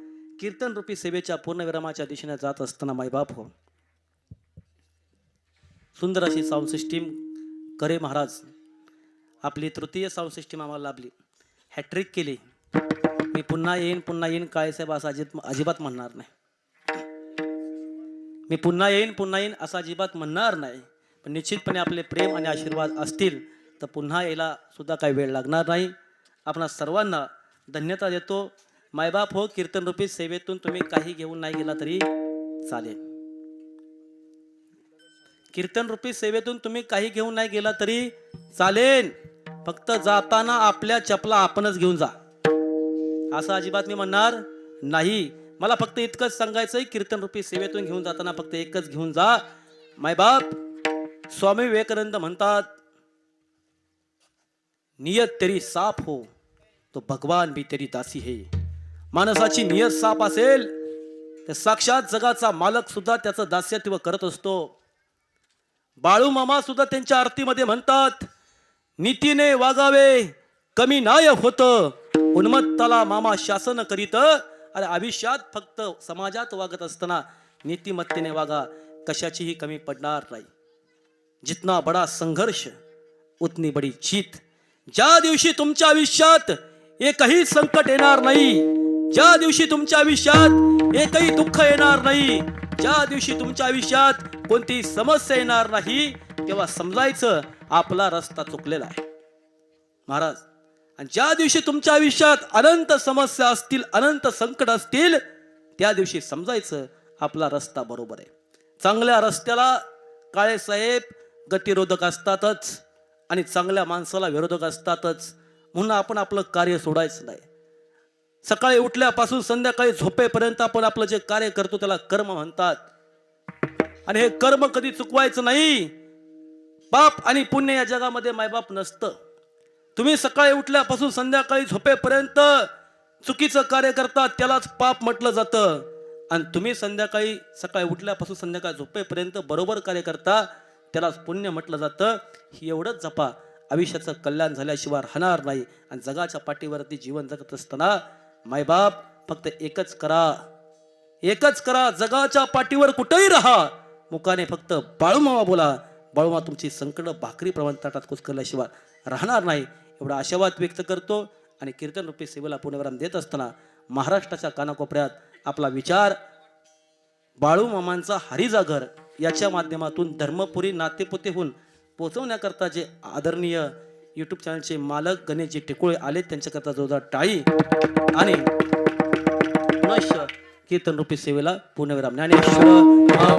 कीर्तन रूपी सेवेच्या पूर्णविरामाच्या दिशेने जात असताना मायबाप हो, सुंदर अशी साऊंड सिस्टीम करे महाराज, आपली तृतीय साऊंड सिस्टीम आम्हाला लाभली, हॅट्रिक केली. मी पुन्हा येईन काळेसाहेब असं अजिबात म्हणणार नाही. मी पुन्हा येईन असं अजिबात म्हणणार नाही. पण निश्चितपणे आपले प्रेम आणि आशीर्वाद असतील तर पुन्हा यायला सुद्धा काही वेळ लागणार नाही. आपणा सर्वांना धन्यता देतो. मायबाप हो, कीर्तनरूपी सेवेतून तुम्ही काही घेऊन नाही गेला तरी चालेल. कीर्तन रूपी सेवेतून तुम्ही काही घेऊन नाही गेला तरी चालेल, फक्त जाताना आपल्या चपला आपणच घेऊन जा, असं अजिबात मी म्हणणार नाही. मला फक्त इतकंच सांगायचंय, कीर्तन रूपी सेवेतून घेऊन जाताना फक्त एकच घेऊन जा. मायबाप, स्वामी विवेकानंद म्हणतात, नियत तेरी साफ हो तो भगवान भी तेरी दासी है. माणसाची नियत साफ असेल तर साक्षात जगाचा मालक सुद्धा त्याचं दास्यत्व करत असतो. बाळू मामा सुद्धा त्यांच्या आरतीमध्ये म्हणतात, नीतीने वागावे कमी नाय होत, उन्मत्ताला मामा शासन करीत. अरे आयुष्यात फक्त समाजात वागत असताना नीतिमत्तेने वागा, कशाचीही कमी पडणार नाही. जितना बडा संघर्ष उतनी बडी जीत. ज्या दिवशी तुमच्या आयुष्यात एकही संकट येणार नाही, ज्या दिवशी तुमच्या आयुष्यात एकही दुःख येणार नाही, ज्या दिवशी तुमच्या आयुष्यात कोणतीही समस्या येणार नाही, तेव्हा समजायचं आपला रस्ता चुकलेला आहे महाराज. आणि ज्या दिवशी तुमच्या आयुष्यात अनंत समस्या असतील, अनंत संकट असतील, त्या दिवशी समजायचं आपला रस्ता बरोबर आहे. चांगल्या रस्त्याला काळे साहेब गतिरोधक असतातच आणि चांगल्या माणसाला विरोधक असतातच. म्हणून आपण आपलं कार्य सोडायचं नाही. सकाळी उठल्यापासून संध्याकाळी झोपेपर्यंत आपण आपलं जे कार्य करतो त्याला कर्म म्हणतात. आणि हे कर्म कधी चुकवायचं नाही. पाप आणि पुण्य या जगामध्ये मायबाप नसतं. तुम्ही सकाळी उठल्यापासून संध्याकाळी झोपेपर्यंत चुकीचं कार्य करतात, त्यालाच पाप म्हटलं जातं. आणि तुम्ही सकाळी उठल्यापासून संध्याकाळी झोपेपर्यंत बरोबर कार्य करता, त्यालाच पुण्य म्हटलं जातं. ही एवढंच जपा, आयुष्याचं कल्याण झाल्याशिवाय राहणार नाही. आणि जगाच्या पाठीवरती जीवन जगत असताना मायबाप फक्त एकच करा, जगाच्या पाठीवर कुठेही राहा, मुखाने फक्त बाळूमामा बोला. बाळूमा तुमची संकट भाकरी प्रमाण ताटात कुचकरल्याशिवाय राहणार नाही, एवढा आशावाद व्यक्त करतो. आणि कीर्तन रूपी सेवेला पुण्यविराम देत असताना महाराष्ट्राच्या कानाकोपऱ्यात आपला विचार बाळूमामांचा हरिजागर याच्या माध्यमातून धर्मपुरी नातेपुतेहून पोहोचवण्याकरता जे आदरणीय यूट्यूब चॅनलचे मालक गणेशजी टिकोळे आले, त्यांच्याकरता जोरदार टाळी. आणि पुनश्च कीर्तन रूपी सेवेला पुण्यविराम. ज्ञानेश्वर